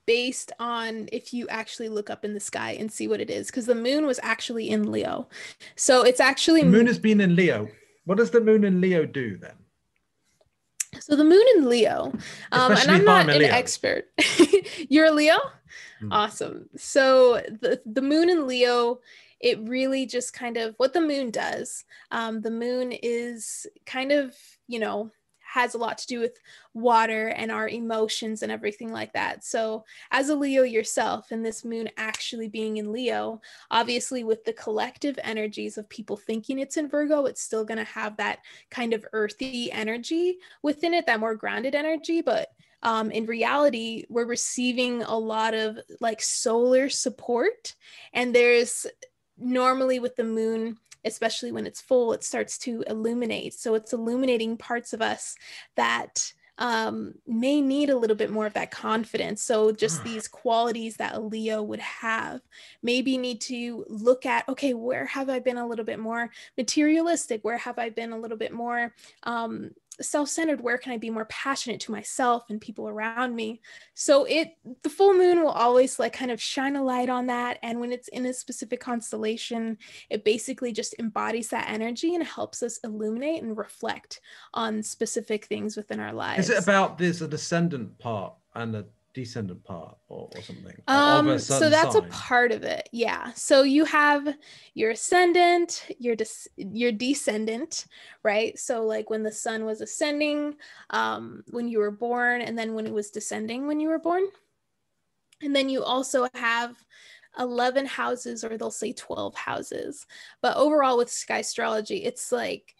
based on if you actually look up in the sky and see what it is, because the moon was actually in Leo. So it's actually The moon has been in Leo. What does the moon in Leo do then? So the moon in Leo, and Especially I'm if not I'm a an Leo. expert. You're a Leo? Awesome. So the moon in Leo, it really just kind of what the moon does. The moon is kind of, you know, has a lot to do with water and our emotions and everything like that. So as a Leo yourself, and this moon actually being in Leo, obviously with the collective energies of people thinking it's in Virgo, it's still going to have that kind of earthy energy within it, that more grounded energy. But in reality, we're receiving a lot of like solar support. And there's normally with the moon, especially when it's full, it starts to illuminate. So it's illuminating parts of us that may need a little bit more of that confidence. So just these qualities that a Leo would have, maybe need to look at, okay, where have I been a little bit more materialistic? Where have I been a little bit more self-centered? Where can I be more passionate to myself and people around me? So the full moon will always like kind of shine a light on that. And when it's in a specific constellation, it basically just embodies that energy and helps us illuminate and reflect on specific things within our lives. Is it about there's a descendant part and a descendant part or something of a certain so that's sign? a part of it, yeah. So you have your ascendant, your descendant, right? So like when the sun was ascending when you were born, and then when it was descending when you were born. And then you also have 11 houses, or they'll say 12 houses. But overall with sky astrology, it's like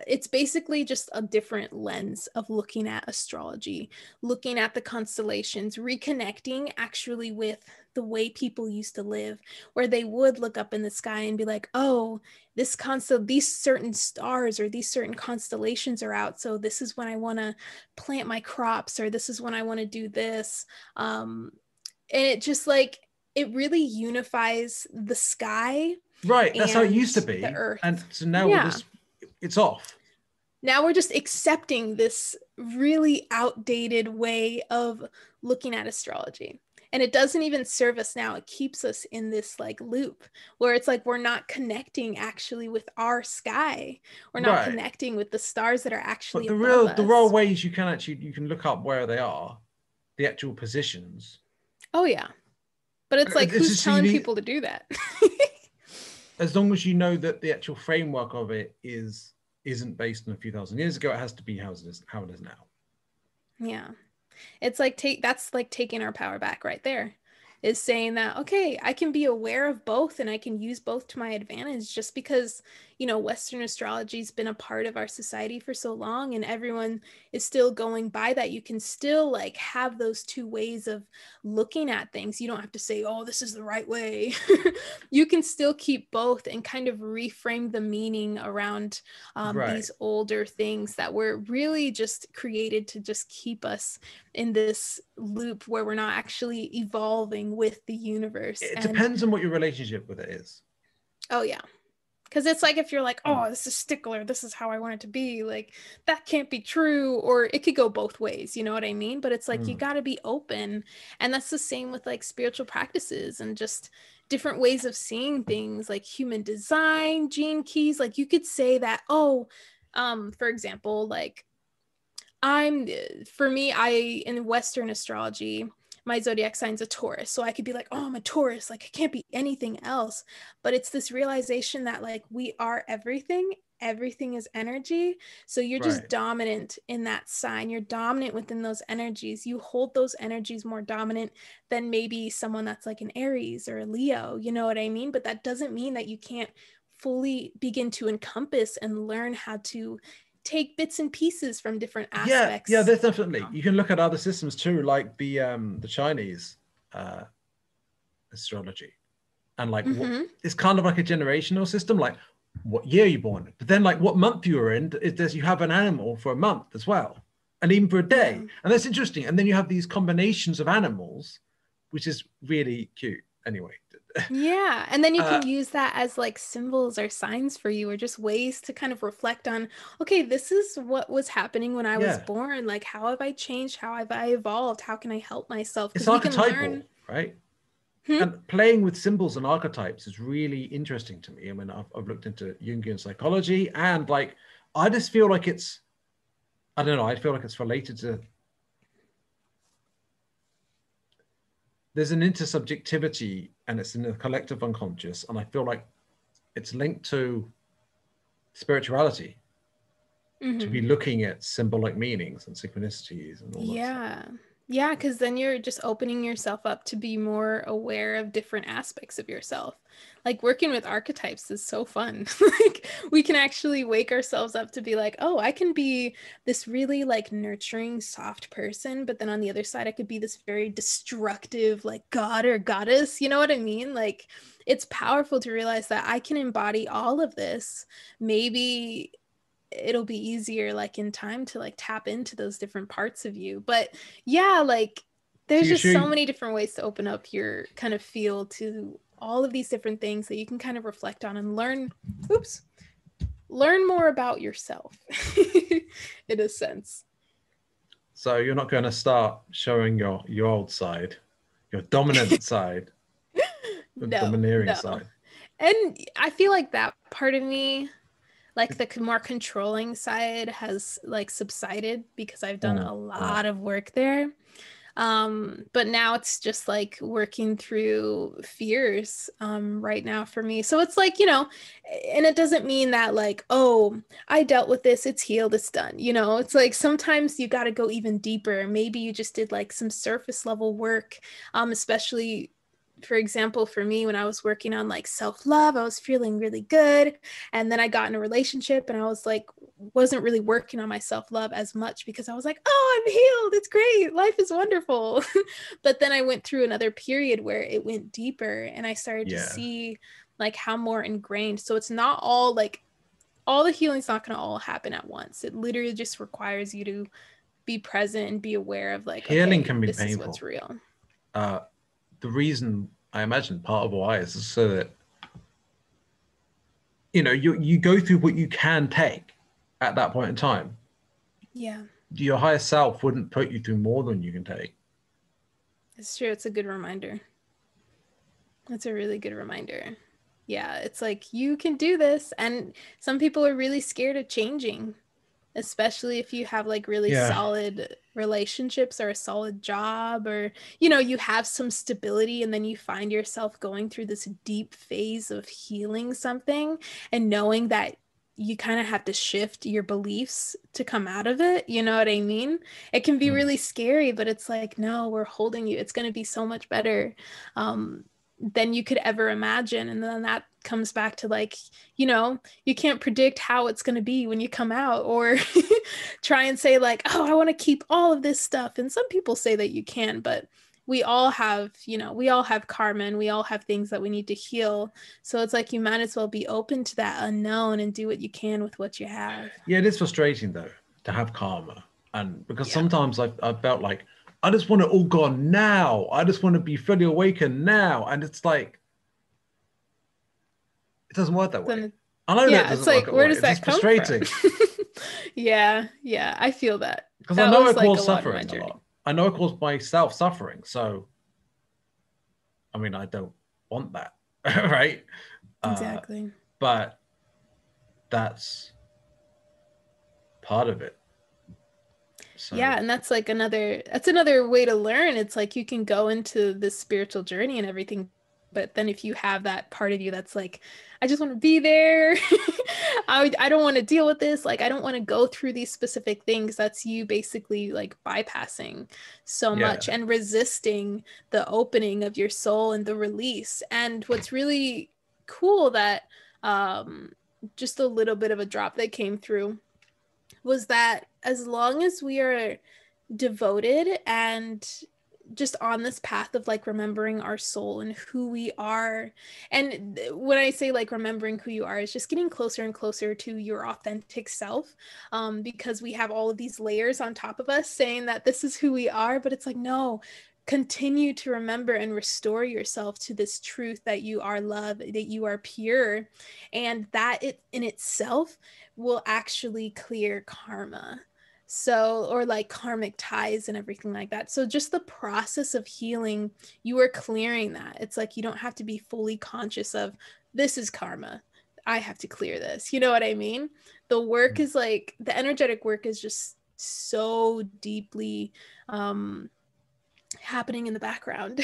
it's basically just a different lens of looking at astrology, looking at the constellations, reconnecting actually with the way people used to live, where they would look up in the sky and be like, oh, these certain stars or these certain constellations are out, so this is when I want to plant my crops, or this is when I want to do this. And it just like, it really unifies the sky. Right, that's how it used to The be. earth. And so now it's off. Now we're just accepting this really outdated way of looking at astrology. And it doesn't even serve us now. It keeps us in this like loop where it's like we're not connecting actually with our sky. We're not connecting with the stars that are actually above us. There are ways you can look up where they are, the actual positions. Oh yeah. But it's like, who's telling people to do that? As long as you know that the actual framework of it isn't based on a few thousand years ago, it has to be how it is now. Yeah. It's like that's like taking our power back right there, is saying that, okay, I can be aware of both and I can use both to my advantage. Just because, you know, Western astrology has been a part of our society for so long and everyone is still going by that, you can still like have those two ways of looking at things. You don't have to say, oh, this is the right way. You can still keep both and kind of reframe the meaning around these older things that were really just created to just keep us in this loop where we're not actually evolving with the universe. It depends on what your relationship with it is. Oh yeah. Because it's like, if you're like, oh, this is stickler, this is how I want it to be, like, that can't be true. Or it could go both ways, you know what I mean? But it's like, you got to be open. And that's the same with like spiritual practices and just different ways of seeing things, like human design, gene keys. Like you could say that, oh, for example, like in Western astrology, my zodiac sign's a Taurus. So I could be like, oh, I'm a Taurus. Like I can't be anything else. But it's this realization that like we are everything. Everything is energy. So you're just Right. dominant in that sign. You're dominant within those energies. You hold those energies more dominant than maybe someone that's like an Aries or a Leo. You know what I mean? But that doesn't mean that you can't fully begin to encompass and learn how to take bits and pieces from different Yeah, yeah, aspects. there's definitely. You can look at other systems too, like the Chinese uh, astrology, and like what Mm-hmm. it's kind of like a generational system, like what year you're born, but then like what month you were in. Is there's you have an animal for a month as well, and even for a Yeah. day, and that's interesting. And then you have these combinations of animals, which is really cute. Anyway, Yeah. And then you uh, can use that as like symbols or signs for you, or just ways to kind of reflect on, okay, this is what was happening when I was yeah, born. Like, how have I changed? How have I evolved? How can I help myself? it's Because we can learn. archetypal, right? Hmm? And playing with symbols and archetypes is really interesting to me. I mean, I've looked into Jungian psychology, and like, I just feel like it's, I don't know, I feel like it's related to, there's an intersubjectivity and it's in the collective unconscious. And I feel like it's linked to spirituality, to be Hmm. looking at symbolic meanings and synchronicities and all that stuff. Yeah. Yeah, because then you're just opening yourself up to be more aware of different aspects of yourself. Like working with archetypes is so fun. Like we can actually wake ourselves up to be like, oh, I can be this really like nurturing, soft person, but then on the other side, I could be this very destructive, like god or goddess. You know what I mean? Like it's powerful to realize that I can embody all of this. Maybe it'll be easier like in time to like tap into those different parts of you. But yeah, like So there's you just so should, many different ways to open up your kind of feel to all of these different things that you can kind of reflect on and learn, oops, learn more about yourself in a sense. so you're not going to start showing your old side, your dominant side, the No, domineering no. side. And I feel like that part of me, like the more controlling side, has like subsided because I've done Oh, a oh. lot of work there. But now it's just like working through fears right now for me. So it's like, and it doesn't mean that like, oh, I dealt with this, it's healed, it's done. It's like sometimes you got to go even deeper. Maybe you just did like some surface level work, especially for example, for me, when I was working on like self love, I was feeling really good. And then I got in a relationship and I was like, wasn't really working on my self love as much because I was like, oh, I'm healed. It's great. Life is wonderful. But then I went through another period where it went deeper and I started to Yeah. see like how more ingrained. So it's not all like, all the healing's not going to all happen at once. It literally just requires you to be present and be aware of like, Healing okay, can be this is what's painful. real. Uh, the reason I imagine part of why is so that you go through what you can take at that point in time. Yeah. Your higher self wouldn't put you through more than you can take. It's true. It's a good reminder. It's a really good reminder. Yeah, it's like you can do this. And some people are really scared of changing, especially if you have like really Yeah. solid relationships or a solid job, or you have some stability and then you find yourself going through this deep phase of healing something and knowing that you kind of have to shift your beliefs to come out of it. You know what I mean? It can be Mm. really scary, but it's like, no, we're holding you. It's going to be so much better. Than you could ever imagine. And then that comes back to like, you can't predict how it's going to be when you come out, or try and say like, oh, I want to keep all of this stuff. And some people say that you can, but we all have karma and we all have things that we need to heal. So it's like you might as well be open to that unknown and do what you can with what you have. Yeah, it is frustrating though to have karma, and because Yeah. sometimes I've felt like I just want it all gone now. I just want to be fully awakened now, and it's like it doesn't work that way. Then I know that yeah, it's doesn't work like, that where way. does It's that just come from? frustrating Yeah, yeah, I feel that. because I That know I was like a cause lot in my suffering a journey. lot. I know I cause myself suffering, so I mean I don't want that, right? Uh, Exactly. but that's part of it. So Yeah, and that's another way to learn. It's like you can go into this spiritual journey and everything, but then if you have that part of you that's like, I just want to be there. I don't want to deal with this. Like I don't want to go through these specific things. That's you basically like bypassing so much yeah, and resisting the opening of your soul and the release. And what's really cool that um just a little bit of a drop that came through was that as long as we are devoted and just on this path of like remembering our soul and who we are, and when I say like remembering who you are, it's just getting closer and closer to your authentic self, because we have all of these layers on top of us saying that this is who we are, but it's like no, continue to remember and restore yourself to this truth that you are love, that you are pure, and that it in itself will actually clear karma. So, or like karmic ties and everything like that. So, just the process of healing, you are clearing that. It's like you don't have to be fully conscious of this is karma. I have to clear this. You know what I mean? The work is like the energetic work is just so deeply happening in the background.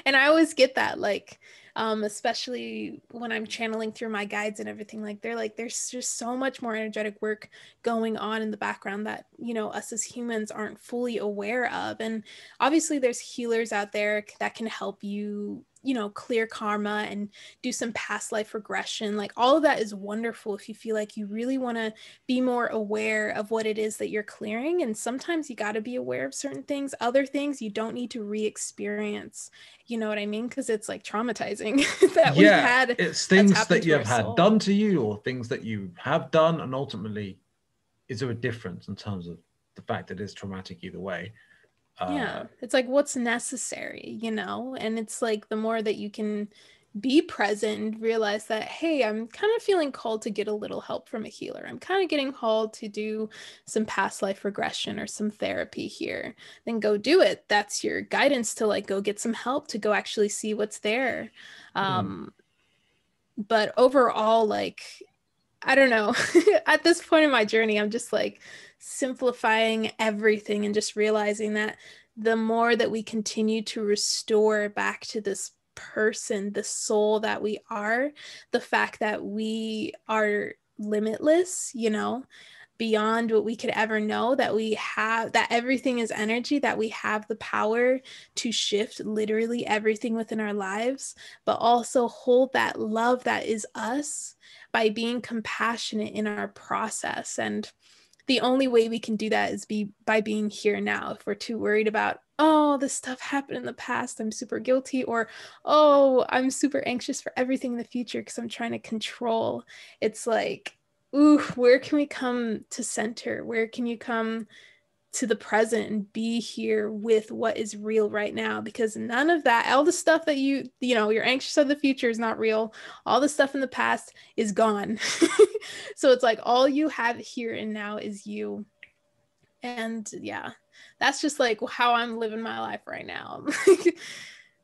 And I always get that, like, especially when I'm channeling through my guides and everything, like they're like, there's just so much more energetic work going on in the background that, you know, us as humans aren't fully aware of. And obviously there's healers out there that can help you, you know, clear karma and do some past life regression. Like all of that is wonderful if you feel like you really want to be more aware of what it is that you're clearing. And sometimes you got to be aware of certain things. Other things you don't need to re-experience. You know what I mean? Because it's like traumatizing that we've yeah, had, it's that's things happened that you to our have had soul. done to you, or things that you have done, and ultimately, is there a difference in terms of the fact that it's traumatic either way? Yeah, it's like what's necessary, you know? And it's like the more that you can be present and realize that, hey, I'm kind of feeling called to get a little help from a healer. I'm kind of getting called to do some past life regression or some therapy here. Then go do it. That's your guidance to like go get some help to go actually see what's there. Hmm. Um, but overall, like, I don't know. At this point in my journey, I'm just like simplifying everything and just realizing that the more that we continue to restore back to this person, the soul that we are, the fact that we are limitless, you know, beyond what we could ever know, that we have, that everything is energy, that we have the power to shift literally everything within our lives, but also hold that love that is us by being compassionate in our process. And the only way we can do that is by being here now. If we're too worried about, oh, this stuff happened in the past, I'm super guilty, or oh, I'm super anxious for everything in the future because I'm trying to control. It's like, ooh, where can we come to center? Where can you come to the present and be here with what is real right now? Because none of that, all the stuff that you know, you're anxious of the future is not real. All the stuff in the past is gone. So it's like all you have here and now is you. And yeah, that's just like how I'm living my life right now.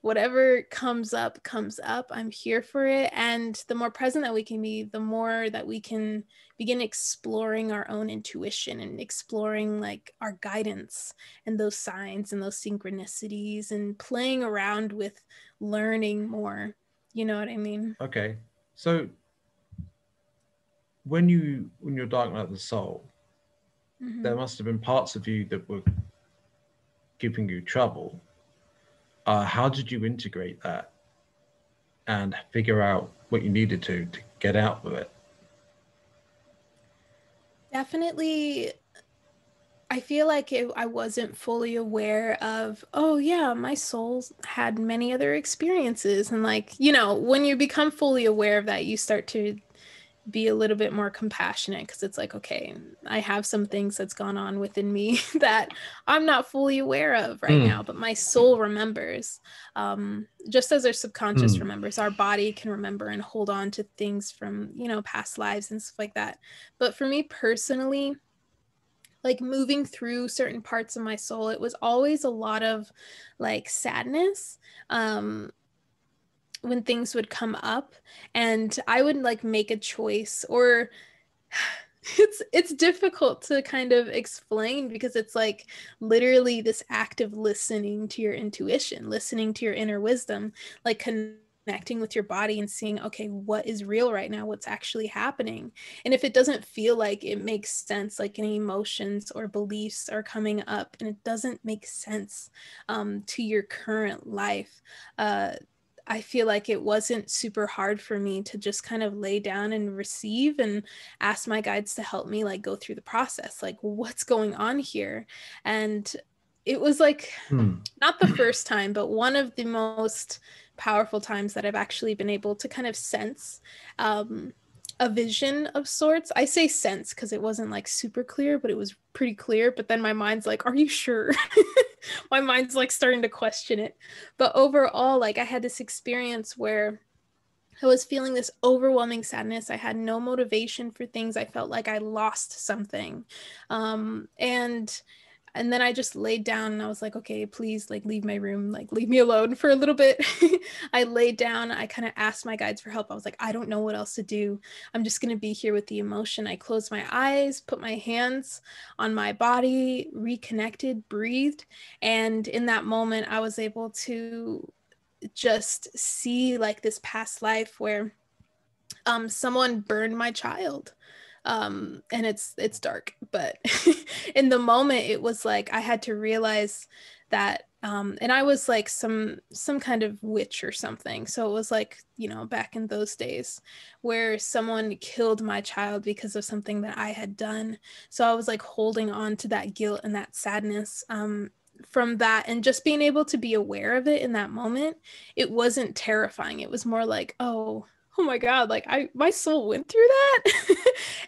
Whatever comes up, comes up. I'm here for it. And the more present that we can be, the more that we can begin exploring our own intuition and exploring like our guidance and those signs and those synchronicities and playing around with learning more. You know what I mean? Okay, so when you're dark night of the soul, there Mm-hmm. must have been parts of you that were giving you trouble. How did you integrate that and figure out what you needed to get out of it? Definitely, I feel like I wasn't fully aware of, oh, yeah, my soul's had many other experiences. And, like, you know, when you become fully aware of that, you start to be a little bit more compassionate because it's like, okay, I have some things that's gone on within me that I'm not fully aware of right Mm, now, but my soul remembers. Just as our subconscious mm, remembers, our body can remember and hold on to things from, you know, past lives and stuff like that. But for me personally, like moving through certain parts of my soul, it was always a lot of like sadness. When things would come up and I would like make a choice, or It's difficult to kind of explain because it's like literally this act of listening to your intuition, listening to your inner wisdom, like connecting with your body and seeing, okay, what is real right now, what's actually happening. And if it doesn't feel like it makes sense, like any emotions or beliefs are coming up and it doesn't make sense to your current life, I feel like it wasn't super hard for me to just kind of lay down and receive and ask my guides to help me like go through the process, like what's going on here. And it was like not the first time, but one of the most powerful times that I've actually been able to kind of sense a vision of sorts. I say sense because it wasn't like super clear, but it was pretty clear. But then my mind's like, are you sure? My mind's like starting to question it. But overall, like I had this experience where I was feeling this overwhelming sadness. I had no motivation for things. I felt like I lost something. And then I just laid down and I was like, okay, please like leave my room, like leave me alone for a little bit. I laid down. I kind of asked my guides for help. I was like, I don't know what else to do. I'm just going to be here with the emotion. I closed my eyes, put my hands on my body, reconnected, breathed. And in that moment, I was able to just see like this past life where someone burned my child. And it's dark, but in the moment it was like I had to realize that and I was like some kind of witch or something, so it was like, you know, back in those days where someone killed my child because of something that I had done. So I was like holding on to that guilt and that sadness from that, and just being able to be aware of it in that moment, it wasn't terrifying. It was more like, oh my God, like my soul went through that.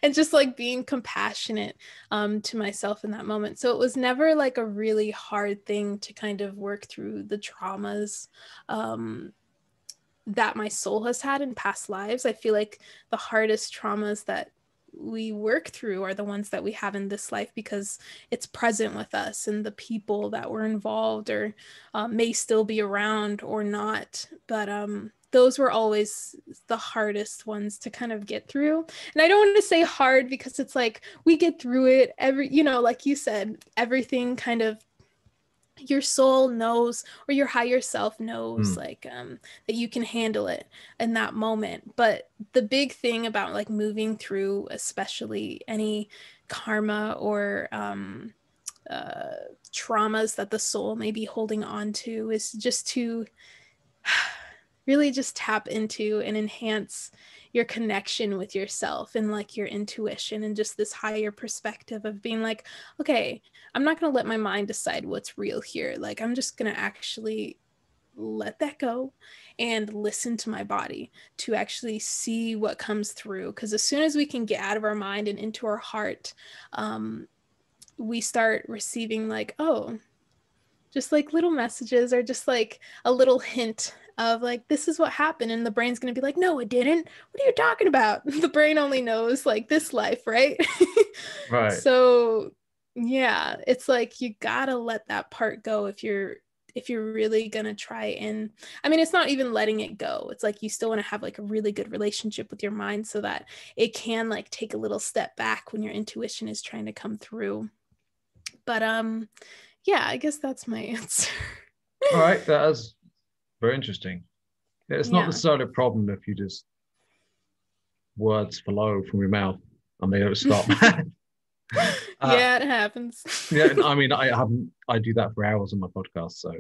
And just like being compassionate to myself in that moment. So it was never like a really hard thing to kind of work through the traumas that my soul has had in past lives. I feel like the hardest traumas that we work through are the ones that we have in this life because it's present with us and the people that were involved or may still be around or not. But those were always the hardest ones to kind of get through. And I don't want to say hard because it's like we get through it every, you know, like you said, everything kind of your soul knows, or your higher self knows, like that you can handle it in that moment. But the big thing about like moving through especially any karma or traumas that the soul may be holding on to is just to really just tap into and enhance your connection with yourself and like your intuition and just this higher perspective of being like, okay, I'm not going to let my mind decide what's real here. Like, I'm just going to actually let that go and listen to my body to actually see what comes through. Because as soon as we can get out of our mind and into our heart, we start receiving like, oh, just like little messages or just like a little hint of like, this is what happened. And the brain's going to be like, no, it didn't. What are you talking about? The brain only knows like this life, right? Right. So yeah, it's like you gotta let that part go if you're really gonna try. And I mean, it's not even letting it go, it's like you still want to have like a really good relationship with your mind so that it can like take a little step back when your intuition is trying to come through. But yeah, I guess that's my answer. All right, that is very interesting. It's not Yeah. necessarily a problem if you just words flow from your mouth and they don't stop. Yeah, it happens. Yeah, and I mean, I do that for hours on my podcast. So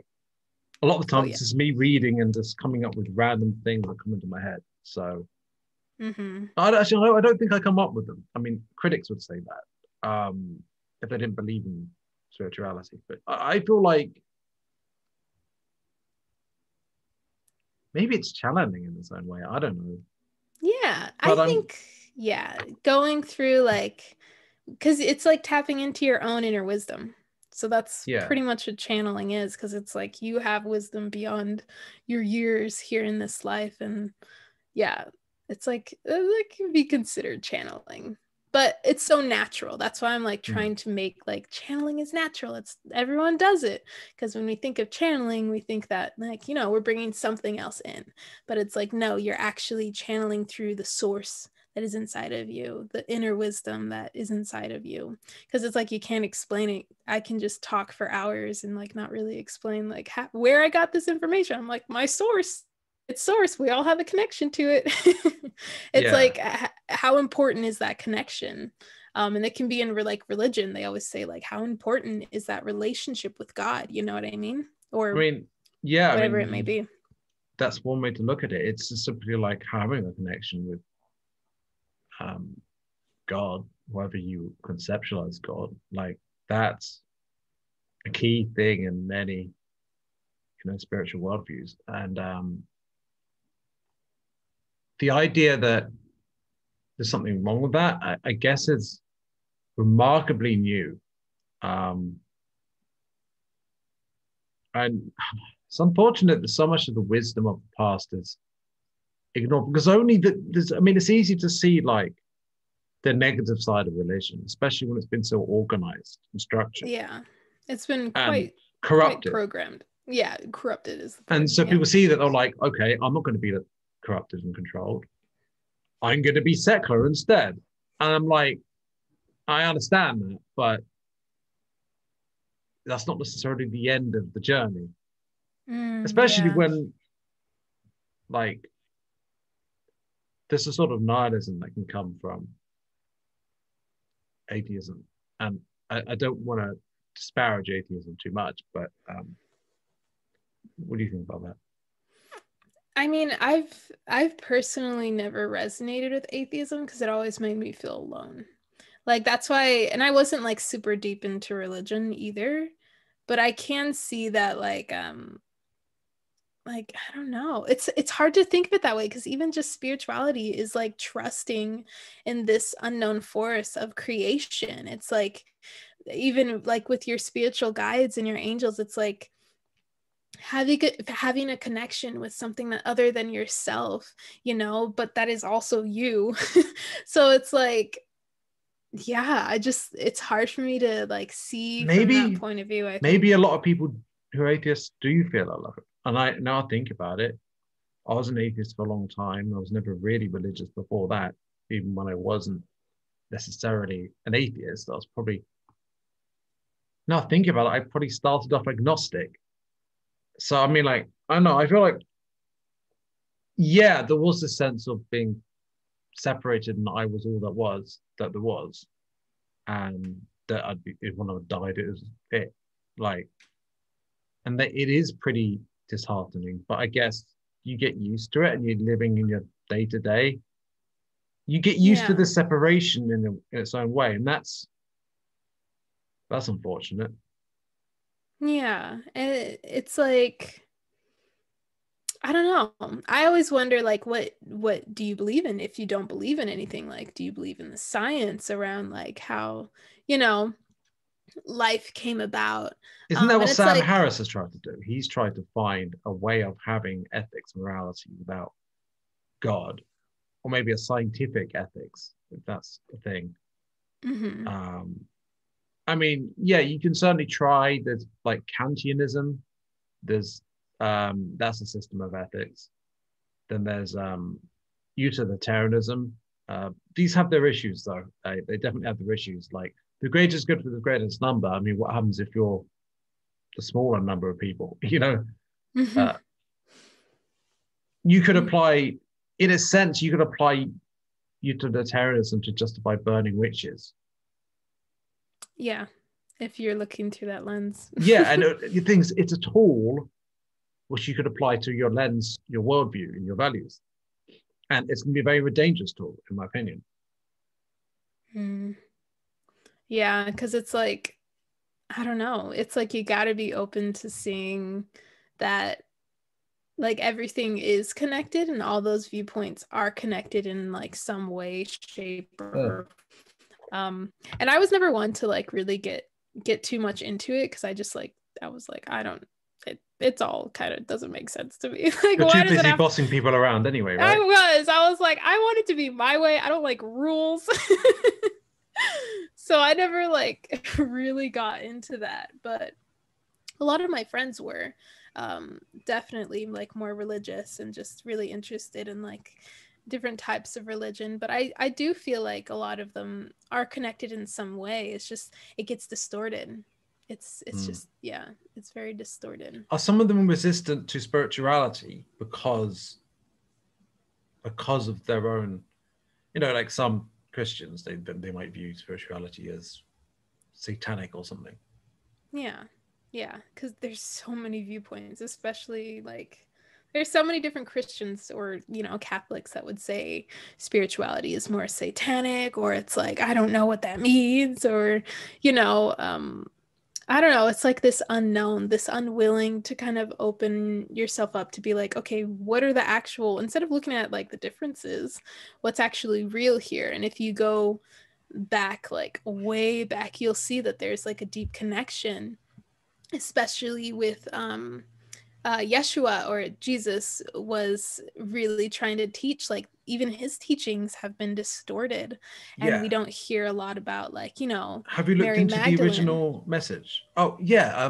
a lot of the Oh time, yeah. it's just me reading and just coming up with random things that come into my head. So I don't think I come up with them. I mean, critics would say that if they didn't believe in spirituality, but I feel like maybe it's challenging in its own way. I don't know. Yeah, I But think, yeah, going through like, because it's like tapping into your own inner wisdom. So that's yeah, pretty much what channeling is, because it's like you have wisdom beyond your years here in this life. And yeah, it's like it can be considered channeling, but it's so natural. That's why I'm like trying to make like channeling is natural. It's everyone does it, because when we think of channeling, we think that like, you know, we're bringing something else in, but it's like, no, you're actually channeling through the source that is inside of you, the inner wisdom that is inside of you. Because it's like you can't explain it. I can just talk for hours and like not really explain like where I got this information. I'm like, my source, it's source. We all have a connection to it. It's like how important is that connection? And it can be in like religion. They always say like, how important is that relationship with God? You know what I mean? Or whatever it may be. That's one way to look at it. It's just simply like having a connection with God, whoever you conceptualize God. Like that's a key thing in many, spiritual worldviews. And the idea that there's something wrong with that, I guess, is remarkably new. And it's unfortunate that so much of the wisdom of the past is ignored, because it's easy to see like the negative side of religion, especially when it's been so organized and structured. Yeah, it's been quite corrupted, programmed. Yeah, corrupted is the point. And so people see that they're like, okay, I'm not going to be corrupted and controlled. I'm going to be secular instead. And I'm like, I understand that, but that's not necessarily the end of the journey. Especially when, like, there's a sort of nihilism that can come from atheism. And I don't want to disparage atheism too much, but what do you think about that? I mean, I've personally never resonated with atheism because it always made me feel alone. Like that's why, and I wasn't like super deep into religion either, but I can see that like I don't know, it's hard to think of it that way, because even just spirituality is like trusting in this unknown force of creation. It's like even like with your spiritual guides and your angels, it's like having a connection with something that other than yourself, but that is also you. So it's like, yeah, it's hard for me to like see from that point of view. I think a lot of people who are atheists do feel that love. And now I think about it, I was an atheist for a long time. I was never really religious before that. Even when I wasn't necessarily an atheist, I was probably, now think about it, I probably started off agnostic. So, I mean, like, I don't know, I feel like, yeah, there was this sense of being separated and I was all that there was. And that when I died, it was it. Like, and that it is pretty disheartening, but I guess you get used to it and you're living in your day to day. You get used to the separation in its own way. And that's unfortunate. Yeah. It's like, I don't know. I always wonder, like, what do you believe in if you don't believe in anything? Like, do you believe in the science around like how, life came about? Isn't that what Sam Harris has tried to do? He's tried to find a way of having ethics, morality without God, or maybe a scientific ethics, if that's the thing. Mm-hmm. I mean, yeah, you can certainly try. There's like Kantianism. There's that's a system of ethics. Then there's utilitarianism. These have their issues, though. They definitely have their issues. Like the greatest good for the greatest number. I mean, what happens if you're the smaller number of people? Mm-hmm. You could apply, in a sense, you could apply utilitarianism to justify burning witches. Yeah, if you're looking through that lens. Yeah, and it's a tool which you could apply to your lens, your worldview, and your values. And it's going to be a very dangerous tool, in my opinion. Yeah, because it's like, I don't know. It's like you got to be open to seeing that like everything is connected and all those viewpoints are connected in like some way, shape, or and I was never one to like really get too much into it, because I was like, I don't, it's all kind of doesn't make sense to me. Like, you're too busy bossing people around anyway, right? I was like, I want it to be my way. I don't like rules. So I never like really got into that, but a lot of my friends were definitely like more religious and just really interested in like different types of religion, but I do feel like a lot of them are connected in some way. It's just it gets distorted. It's just, yeah, it's very distorted. Are some of them resistant to spirituality because of their own, like some Christians, they might view spirituality as satanic or something? Yeah, because there's so many viewpoints, especially like there's so many different Christians or Catholics that would say spirituality is more satanic, or it's like I don't know what that means, or you know I don't know. It's like this unknown, this unwilling to kind of open yourself up to be like, okay, what are the actual, instead of looking at like the differences, what's actually real here? And if you go back, like way back, you'll see that there's like a deep connection, especially with Yeshua, or Jesus was really trying to teach, like even his teachings have been distorted, and we don't hear a lot about, like, Have you looked Mary into the Magdalene. original message? Oh yeah,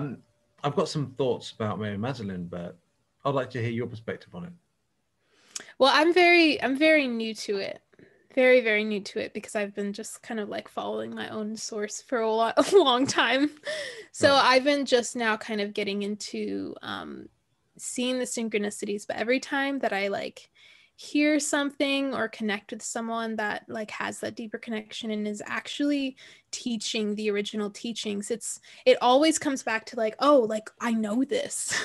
I've got some thoughts about Mary Magdalene, but I'd like to hear your perspective on it. Well, I'm very new to it. Very, very new to it, because I've been just kind of like following my own source for a long time. So Right. I've been just now kind of getting into seeing the synchronicities, but every time that I like hear something or connect with someone that like has that deeper connection and is actually teaching the original teachings, it always comes back to like, oh, like I know this.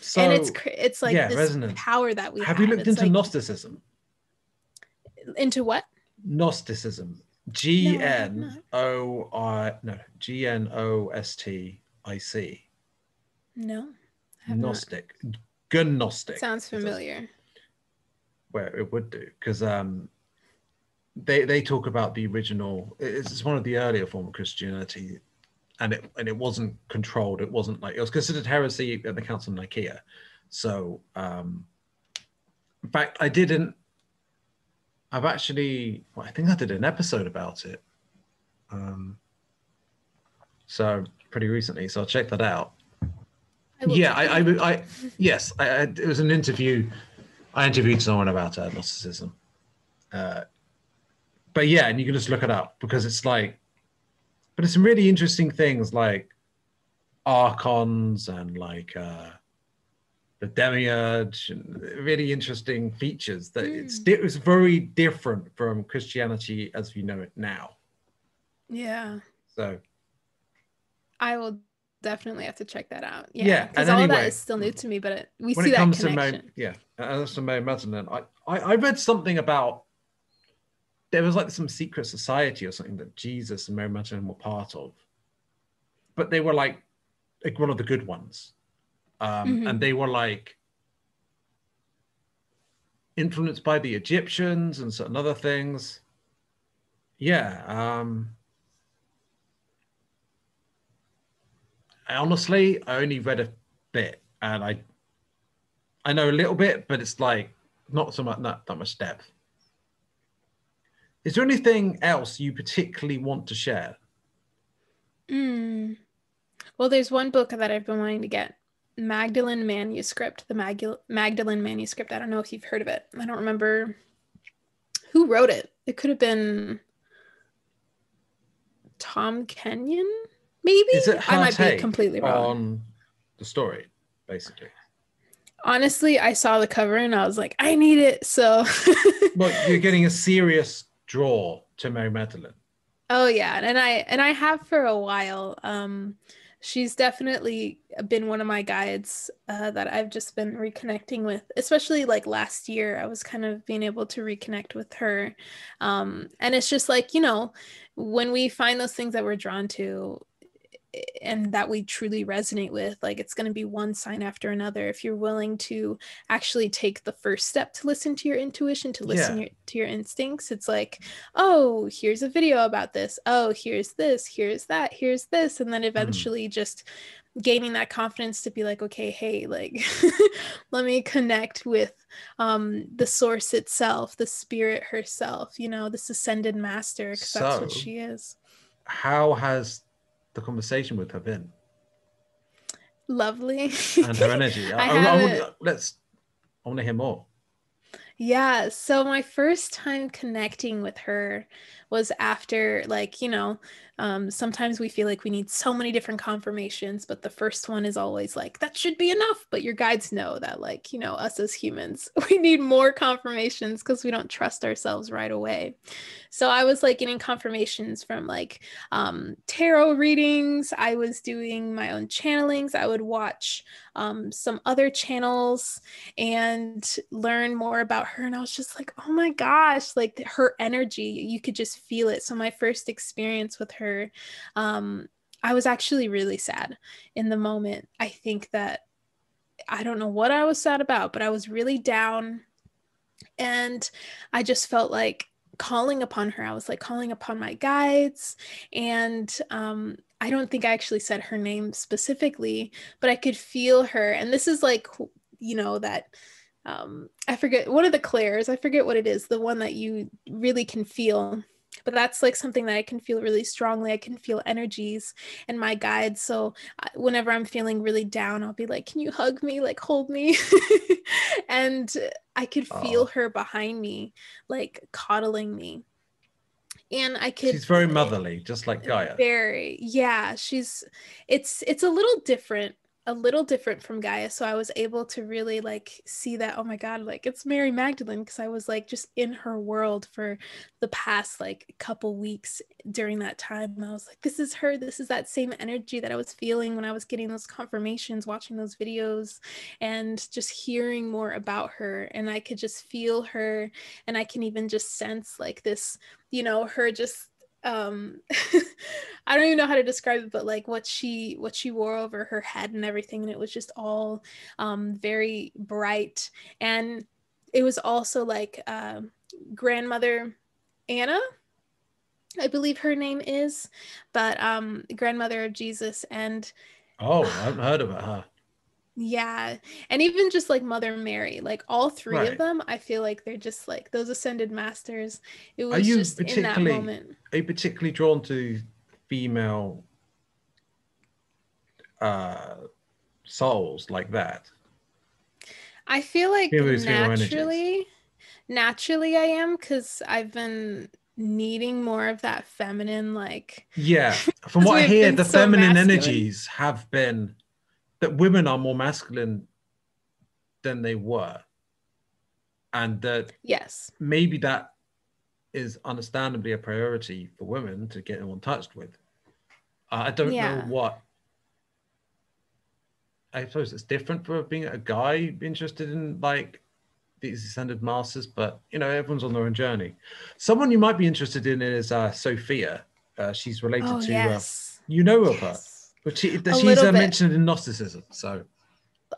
So and it's like this resonant power that we have you looked it's into like, Gnosticism? into what? Gnosticism. No, I have not. Gnostic. No, I have not. Gnostic. Gnostic. Sounds familiar. Where it would do, because they talk about the original. It's one of the earlier form of Christianity, and it wasn't controlled. It wasn't like, it was considered heresy at the Council of Nicaea. So, in fact, I think I did an episode about it. So pretty recently. So I'll check that out. Yes, it was an interview. I interviewed someone about Gnosticism. But yeah, and you can just look it up, because it's like, but it's some really interesting things like archons and like the demiurge, and really interesting features that it was very different from Christianity as we know it now. Yeah. So I will definitely have to check that out. Yeah, because and all anyway, of that is still new to me, but we when see it that comes connection. to Mary Magdalene, I read something about, there was like some secret society or something that Jesus and Mary Magdalene were part of, but they were like one of the good ones, and they were like influenced by the Egyptians and certain other things. I honestly only read a bit, and I know a little bit, but it's like not so much, not that much depth. Is there anything else you particularly want to share? Well, there's one book that I've been wanting to get, Magdalene Manuscript, the Magdalene Manuscript. I don't know if you've heard of it. I don't remember who wrote it. It could have been Tom Kenyon, maybe? Is it her I might be take completely wrong on the story, basically? Honestly, I saw the cover and I was like, I need it. So Well, you're getting a serious draw to Mary Magdalene. Oh yeah, and I have for a while. She's definitely been one of my guides that I've just been reconnecting with, especially like last year. I was kind of being able to reconnect with her, and it's just like, when we find those things that we're drawn to and that we truly resonate with, like it's going to be one sign after another. If you're willing to actually take the first step to listen to your intuition, to listen to your instincts, it's like, oh, here's a video about this, oh, here's this, here's that, here's this, and then eventually just gaining that confidence to be like, okay, hey, like let me connect with the source itself, the spirit herself, this ascended master, because that's what she is. How has the conversation with her been? Lovely. And her energy. I want to hear more. Yeah, so my first time connecting with her was after, like, sometimes we feel like we need so many different confirmations, but the first one is always like, that should be enough. But your guides know that, like, us as humans, we need more confirmations because we don't trust ourselves right away. So I was like getting confirmations from like tarot readings. I was doing my own channelings. I would watch some other channels and learn more about her. And I was just like, oh my gosh, like her energy, you could just feel it. So my first experience with her, I was actually really sad in the moment. I think that I don't know what I was sad about, but I was really down. And I just felt like calling upon her. I was like calling upon my guides. And I don't think I actually said her name specifically, but I could feel her. And this is like, that I forget one of the clairs, I forget what it is, the one that you really can feel. But that's like something that I can feel really strongly. I can feel energies and my guides. So whenever I'm feeling really down, I'll be like, can you hug me? Like, hold me. And I could feel Oh, her behind me, like coddling me. And I could she's very motherly, just like Gaia. very, yeah, it's a little different from Gaia. So I was able to really like see that, oh my God, like it's Mary Magdalene, because I was like just in her world for the past like couple weeks during that time. I was like, this is her, this is that same energy that I was feeling when I was getting those confirmations, watching those videos, and just hearing more about her. And I could just feel her, and I can even just sense like this, her just I don't even know how to describe it, but like what she wore over her head and everything, and it was just all very bright. And it was also like grandmother Anna, I believe her name is, but grandmother of Jesus. And Oh, I haven't heard about her. yeah, and even just like Mother Mary, like all three of Right. them, I feel like they're just like those ascended masters. It Are was you just in that particularly moment. are you particularly drawn to female uh souls like that? I feel like Female energies. naturally I am, because I've been needing more of that feminine, like, Yeah. From because what I we've hear, been the so feminine masculine. energies have been that women are more masculine than they were. And that Yes. maybe that is understandably a priority for women to get in touch with. I don't know Yeah. what. I suppose it's different for being a guy interested in like these ascended masters, but everyone's on their own journey. Someone you might be interested in is Sophia. She's related Oh, to yes. of her, Yes. but A she's little bit. mentioned in Gnosticism. So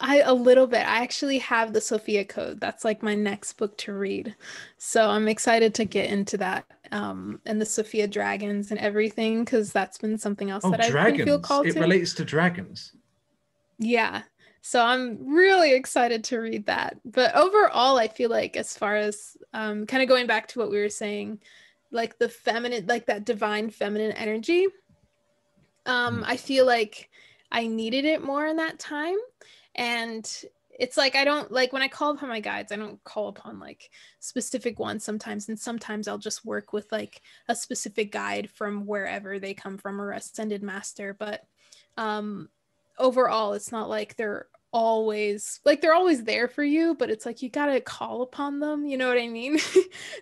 A little bit. I actually have the Sophia Code. That's like my next book to read. So I'm excited to get into that, and the Sophia dragons and everything, because that's been something else oh, that I've been feel dragons! called It to. relates to dragons. Yeah. So I'm really excited to read that. But overall, I feel like, as far as kind of going back to what we were saying, like the feminine, like that divine feminine energy, Hmm. I feel like I needed it more in that time. And it's like, I don't like when I call upon my guides, I don't call upon like specific ones sometimes. And sometimes I'll just work with like a specific guide from wherever they come from, or ascended master. But um overall, it's not like they're always there for you, but it's like you got to call upon them, you know what I mean?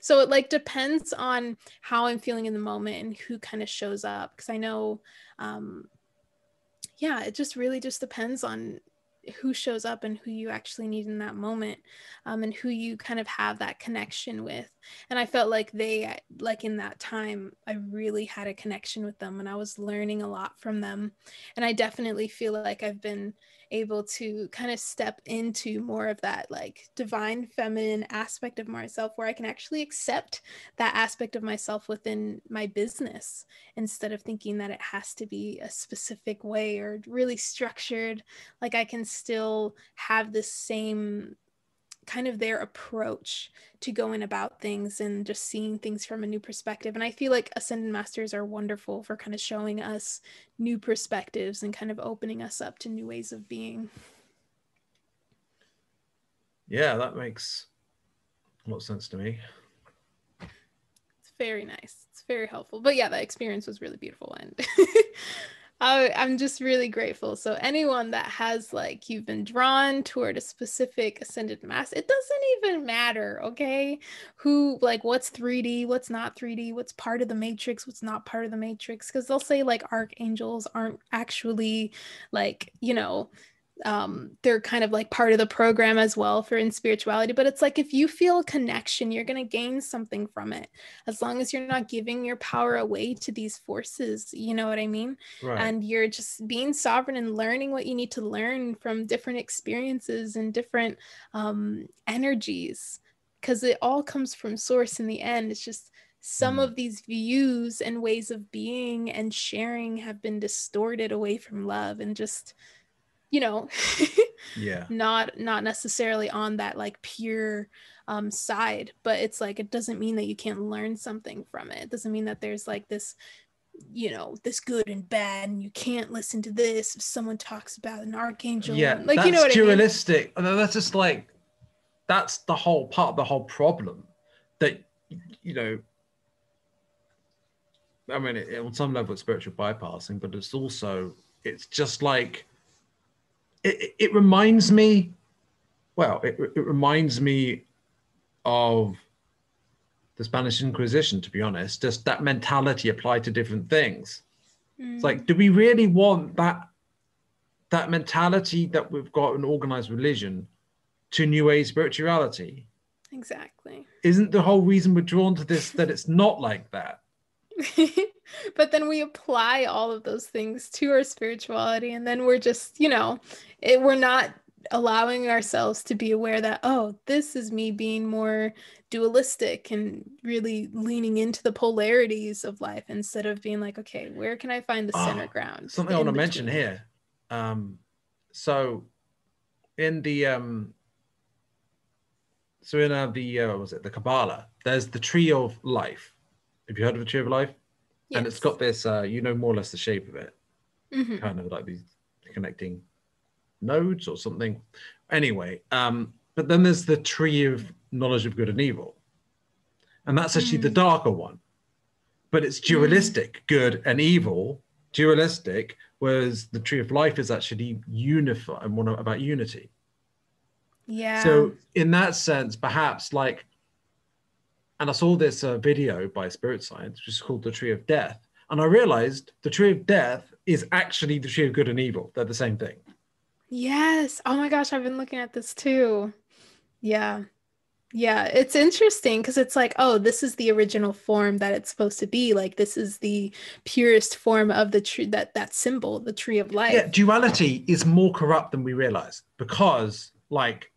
So it like depends on how I'm feeling in the moment and who kind of shows up, because I know um yeah, it just really just depends on who shows up and who you actually need in that moment, and who you kind of have that connection with. And I felt like like in that time, I really had a connection with them, and I was learning a lot from them. And I definitely feel like I've been able to kind of step into more of that like divine feminine aspect of myself, where I can actually accept that aspect of myself within my business, instead of thinking that it has to be a specific way or really structured. Like I can still have this same kind of their approach to going about things and just seeing things from a new perspective. And I feel like ascended masters are wonderful for kind of showing us new perspectives and kind of opening us up to new ways of being. Yeah, that makes a lot of sense to me. It's very nice. It's very helpful. But yeah, that experience was really beautiful, and I'm just really grateful. So anyone that has like you've been drawn toward a specific ascended master, it doesn't even matter, okay? Who like what's 3D, what's not 3D, what's part of the matrix, what's not part of the matrix, because they'll say like archangels aren't actually like, they're kind of like part of the program as well for in spirituality, but it's like if you feel a connection, you're going to gain something from it, as long as you're not giving your power away to these forces, you know what I mean? Right. And you're just being sovereign and learning what you need to learn from different experiences and different energies, because it all comes from source in the end. It's just some of these views and ways of being and sharing have been distorted away from love, and just Yeah. not necessarily on that like pure side, but it's like it doesn't mean that you can't learn something from it. It doesn't mean that there's like this this good and bad, and you can't listen to this if someone talks about an archangel. Yeah, And, like, that's what dualistic. I mean, that's just like, that's the whole part of the whole problem. That, I mean, on some level it's spiritual bypassing, but it's just like, it reminds me, it reminds me of the Spanish Inquisition, to be honest, just that mentality applied to different things. It's like, do we really want that mentality that we've got in organized religion to New Age spirituality? Exactly. Isn't the whole reason we're drawn to this that it's not like that? But then we apply all of those things to our spirituality, and then we're just, we're not allowing ourselves to be aware that, oh, this is me being more dualistic and really leaning into the polarities of life, instead of being like, okay, where can I find the center ground? Something I want to mention here. So in the the Kabbalah, there's the tree of life. Have you heard of the tree of life? Yes. And it's got this, more or less the shape of it, kind of like these connecting nodes or something. Anyway, but then there's the tree of knowledge of good and evil, and that's actually the darker one, but it's dualistic, good and evil, dualistic, whereas the tree of life is actually unified and about unity. Yeah. So in that sense, perhaps like, and I saw this video by Spirit Science, which is called the Tree of Death, and I realized the Tree of Death is actually the Tree of Good and Evil. They're the same thing. Yes. Oh my gosh, I've been looking at this too. Yeah. Yeah, it's interesting because it's like, oh, this is the original form that it's supposed to be. Like, this is the purest form of the tree, that symbol, the tree of life. Yeah, duality is more corrupt than we realize, because, like,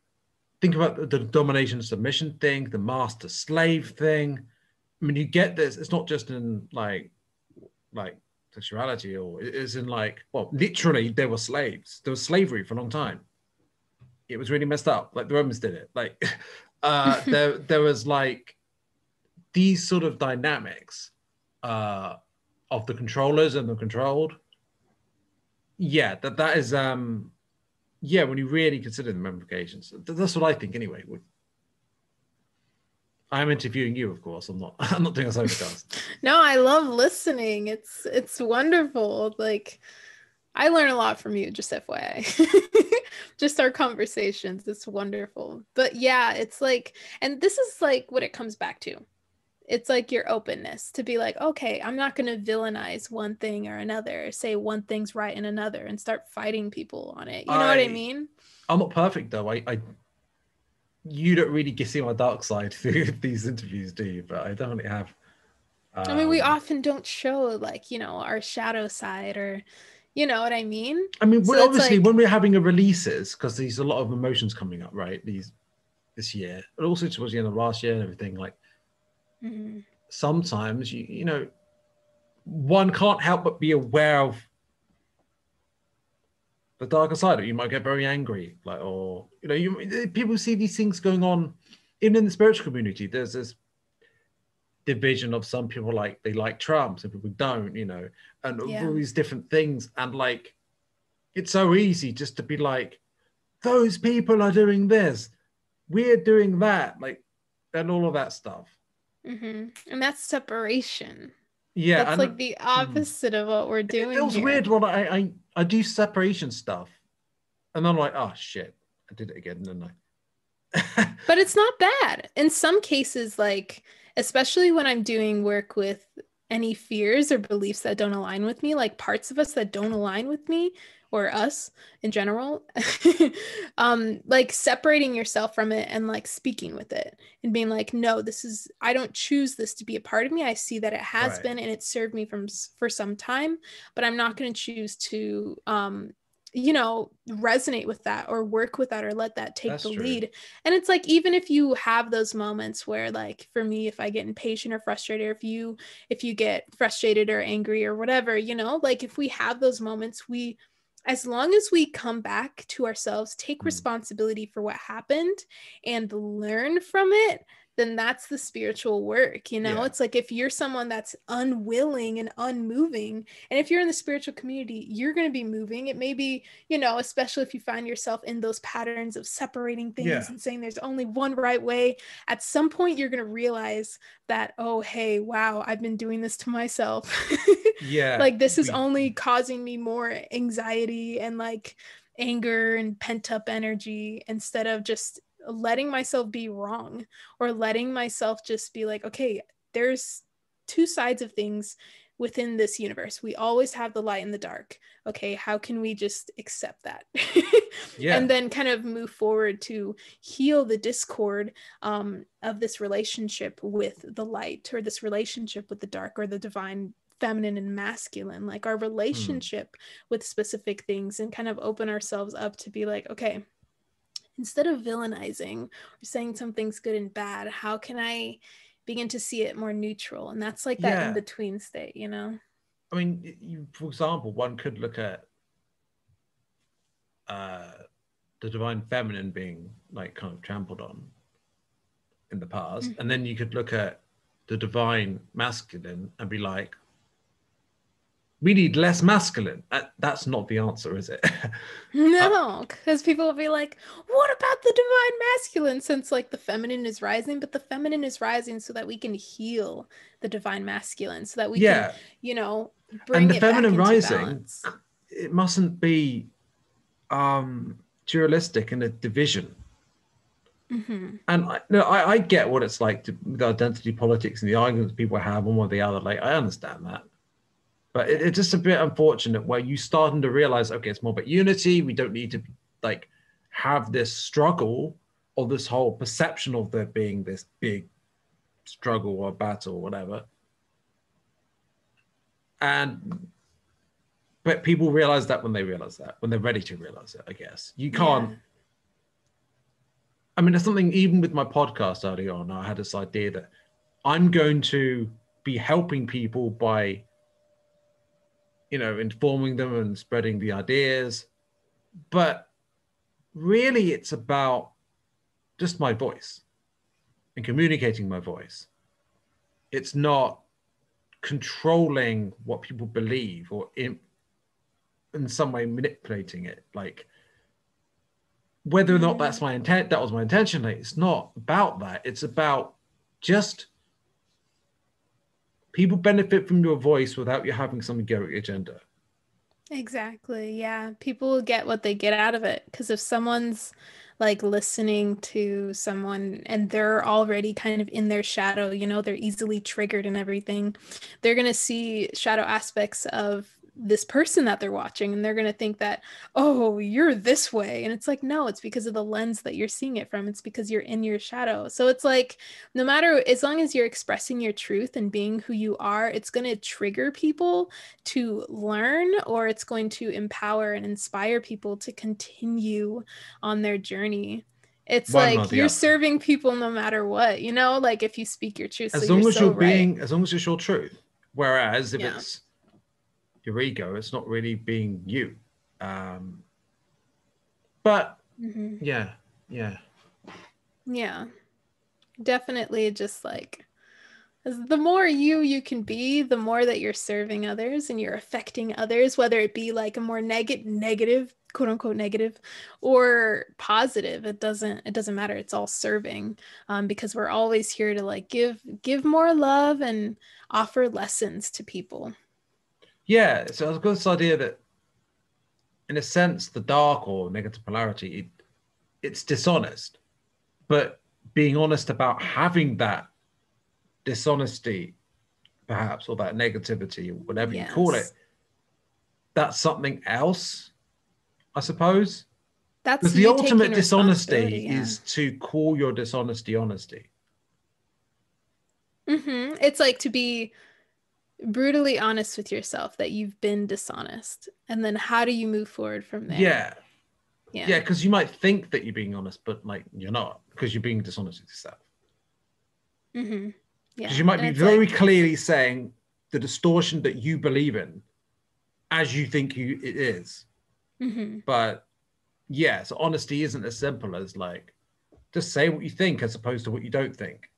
think about the domination submission thing, the master slave thing. I mean, you get this. It's not just in like sexuality, or it is in like, well, literally there were slaves. There was slavery for a long time. It was really messed up. Like the Romans did it. Like there was like these sort of dynamics of the controllers and the controlled. Yeah, that is yeah, when you really consider the ramifications. That's what I think anyway. I'm interviewing you, of course. I'm not doing a podcast. No, I love listening. It's wonderful. Like, I learn a lot from you, just FYI. Just our conversations. It's wonderful. But yeah, it's like, and this is like what it comes back to. It's like your openness to be like, okay, I'm not going to villainize one thing or another, say one thing's right and another, and start fighting people on it. You know what I mean? I'm not perfect though. You don't really get to see my dark side through these interviews, do you? But I definitely have. I mean, we often don't show like, our shadow side, or, you know what I mean? I mean, so obviously like, when we're having a releases, because there's a lot of emotions coming up, right? This year, but also towards the end of last year and everything, like, sometimes one can't help but be aware of the darker side of it. You might get very angry, like, or people see these things going on even in the spiritual community. There's this division of some people, like they like Trump, some people don't, and all these different things, and like it's so easy just to be like, those people are doing this, we're doing that. Like, and all of that stuff. And that's separation. Yeah, That's like the opposite of what we're doing. It feels weird when I do separation stuff, and I'm like, oh shit, I did it again, didn't I? But it's not bad. In some cases, like, especially when I'm doing work with any fears or beliefs that don't align with me, like parts of us that don't align with me or us in general, like separating yourself from it and like speaking with it and being like, no, I don't choose this to be a part of me. I see that it has been and it served me for some time, but I'm not going to choose to resonate with that or work with that or let that take the lead. And it's like, even if you have those moments where, like, for me, if I get impatient or frustrated, or if you get frustrated or angry or whatever, like if we have those moments, as long as we come back to ourselves, take responsibility for what happened and learn from it, then that's the spiritual work. It's like, if you're someone that's unwilling and unmoving, and if you're in the spiritual community, you're going to be moving. It may be, especially if you find yourself in those patterns of separating things and saying there's only one right way. At some point, you're going to realize that, oh, hey, wow, I've been doing this to myself. Like, this is only causing me more anxiety and like anger and pent up energy, instead of just letting myself be wrong, or letting myself just be like, okay, there's two sides of things within this universe. We always have the light and the dark. Okay, how can we just accept that? And then kind of move forward to heal the discord of this relationship with the light, or this relationship with the dark, or the divine feminine and masculine, like our relationship with specific things, and kind of open ourselves up to be like, okay, instead of villainizing or saying something's good and bad, how can I begin to see it more neutral? And that's like that in-between state, I mean, for example, one could look at the divine feminine being like kind of trampled on in the past. And then you could look at the divine masculine and be like, we need less masculine. That's not the answer, is it? No, because people will be like, what about the divine masculine? Since like the feminine is rising, but the feminine is rising so that we can heal the divine masculine, so that we can, bring it back into balance. It mustn't be dualistic and a division. And I get what it's like the identity politics and the arguments people have one or the other. Like, I understand that. But it's just a bit unfortunate where you starting to realize, okay, it's more about unity. We don't need to like have this struggle or this whole perception of there being this big struggle or battle or whatever. But people realize that when they're ready to realize it, I guess. You can't. I mean, there's something, even with my podcast early on, I had this idea that I'm going to be helping people by informing them and spreading the ideas. But really, it's about just my voice and communicating my voice. It's not controlling what people believe or in some way manipulating it. Like, whether or not that's my intent, that was my intention. Like, it's not about that. It's about just people benefit from your voice without you having some egoic agenda. Exactly. Yeah. People will get what they get out of it. Because if someone's like listening to someone and they're already kind of in their shadow, they're easily triggered and everything, they're going to see shadow aspects of this person that they're watching, and they're going to think that, oh, you're this way. And it's like, no, it's because of the lens that you're seeing it from. It's because you're in your shadow. So it's like, no matter, as long as you're expressing your truth and being who you are, it's going to trigger people to learn, or it's going to empower and inspire people to continue on their journey. It's like you're serving people no matter what, like if you speak your truth. As long as it's your truth. Whereas if it's your ego, it's not really being you. But yeah, definitely. Just like, the more you can be, the more that you're serving others and you're affecting others, whether it be like a more negative quote unquote negative or positive. It doesn't matter. It's all serving, because we're always here to like give more love and offer lessons to people. Yeah, so I've got this idea that, in a sense, the dark or negative polarity, it's dishonest, but being honest about having that dishonesty, perhaps, or that negativity, or whatever you call it, that's something else, I suppose. That's Because the you ultimate taking dishonesty responsibility. is to call your dishonesty honesty. It's like to be brutally honest with yourself that you've been dishonest, and then how do you move forward from there? Yeah, because you might think that you're being honest, but like you're not, because you're being dishonest with yourself. Because you might be very clearly saying the distortion that you believe in as you think it is. But yeah, so honesty isn't as simple as like just say what you think as opposed to what you don't think.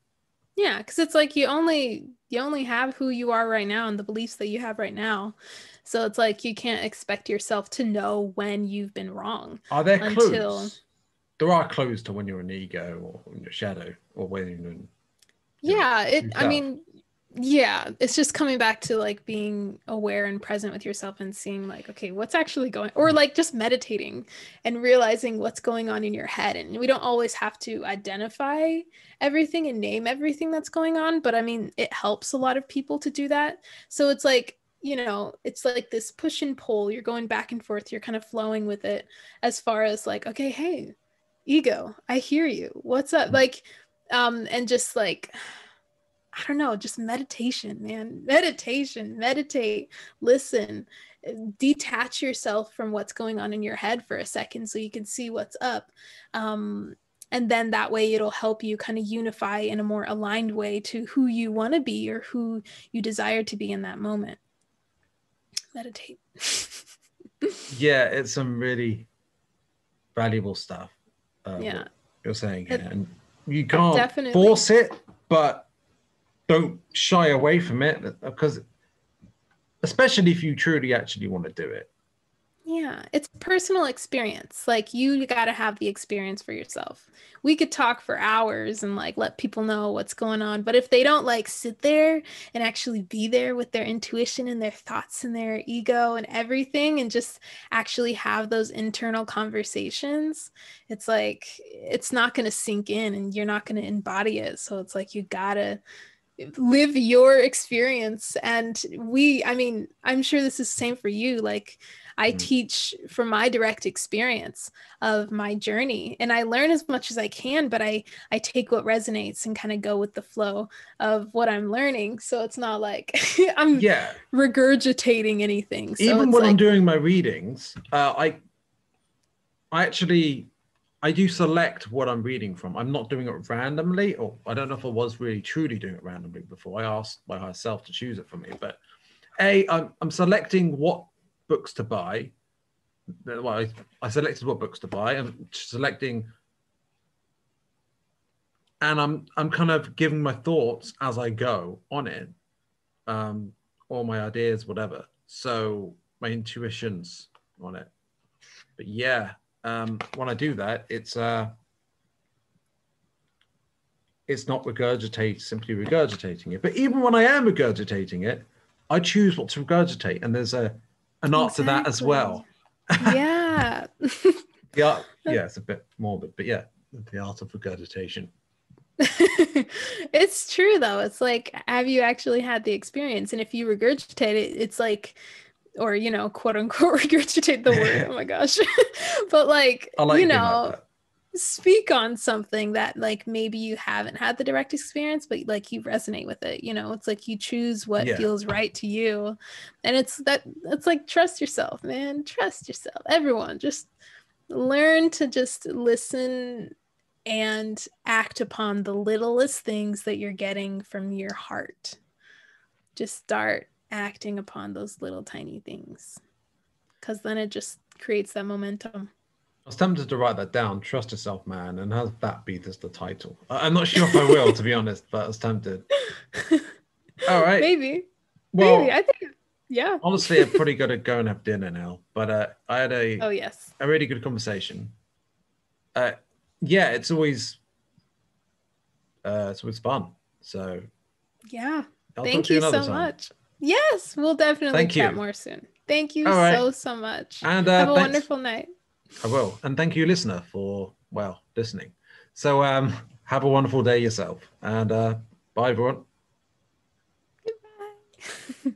Yeah, because it's like you only have who you are right now and the beliefs that you have right now. So it's like you can't expect yourself to know when you've been wrong. Are there clues? There are clues to when you're an ego or in your shadow, or when you're in, I mean, yeah, it's just coming back to like being aware and present with yourself and seeing like, okay, what's actually going, or like just meditating and realizing what's going on in your head. And we don't always have to identify everything and name everything that's going on, but I mean, it helps a lot of people to do that. So it's like, it's like this push and pull. You're going back and forth. You're kind of flowing with it as far as like, okay, hey, ego, I hear you. What's up? Like, and just like, I don't know, just meditation, man. Meditate, listen, detach yourself from what's going on in your head for a second so you can see what's up. And then that way it'll help you kind of unify in a more aligned way to who you want to be or who you desire to be in that moment. Meditate. Yeah, it's some really valuable stuff. What you're saying here, and you can't definitely force it, but don't shy away from it, because especially if you truly actually want to do it. Yeah, it's personal experience. Like you got to have the experience for yourself. We could talk for hours and like let people know what's going on, but if they don't like sit there and actually be there with their intuition and their thoughts and their ego and everything and just actually have those internal conversations, it's like it's not going to sink in and you're not going to embody it. So it's like you got to live your experience. And I'm sure this is the same for you. Like I teach from my direct experience of my journey and I learn as much as I can, but I take what resonates and kind of go with the flow of what I'm learning. So it's not like I'm regurgitating anything. So even when I'm doing my readings, I do select what I'm reading from. I'm not doing it randomly, or I don't know if I was really truly doing it randomly before. I asked my higher self to choose it for me. But I'm selecting what books to buy. Well, I selected what books to buy. I'm selecting, and I'm kind of giving my thoughts as I go on it, or my ideas, whatever. So my intuitions on it. But yeah. When I do that, it's not simply regurgitating it. But even when I am regurgitating it, I choose what to regurgitate, and there's an art to that as well. Yeah. Yeah, it's a bit morbid, but yeah, the art of regurgitation. It's true though. It's like, have you actually had the experience? And if you regurgitate it, it's like, or quote unquote regurgitate the word. Oh my gosh. But like, speak on something that like maybe you haven't had the direct experience, but like you resonate with it. It's like you choose what feels right to you. And it's like, trust yourself, man. Trust yourself. Everyone just learn to just listen and act upon the littlest things that you're getting from your heart. Just start acting upon those little tiny things, because then it just creates that momentum. I was tempted to write that down. Trust yourself, man, and have that be just the title. I'm not sure if I will, to be honest, but I was tempted. All right. Maybe. Well, maybe. I think Yeah. honestly, I've probably got to go and have dinner now. But I had Oh, yes. a really good conversation. Yeah, it's always fun. So Yeah. I'll talk Thank to you you another so time. much. Yes, we'll definitely Thank chat you. more soon. Thank you All right. so, so much. And Have a thanks. wonderful night. I will. And thank you, listener, for, well, listening. So have a wonderful day yourself. And bye, everyone. Goodbye.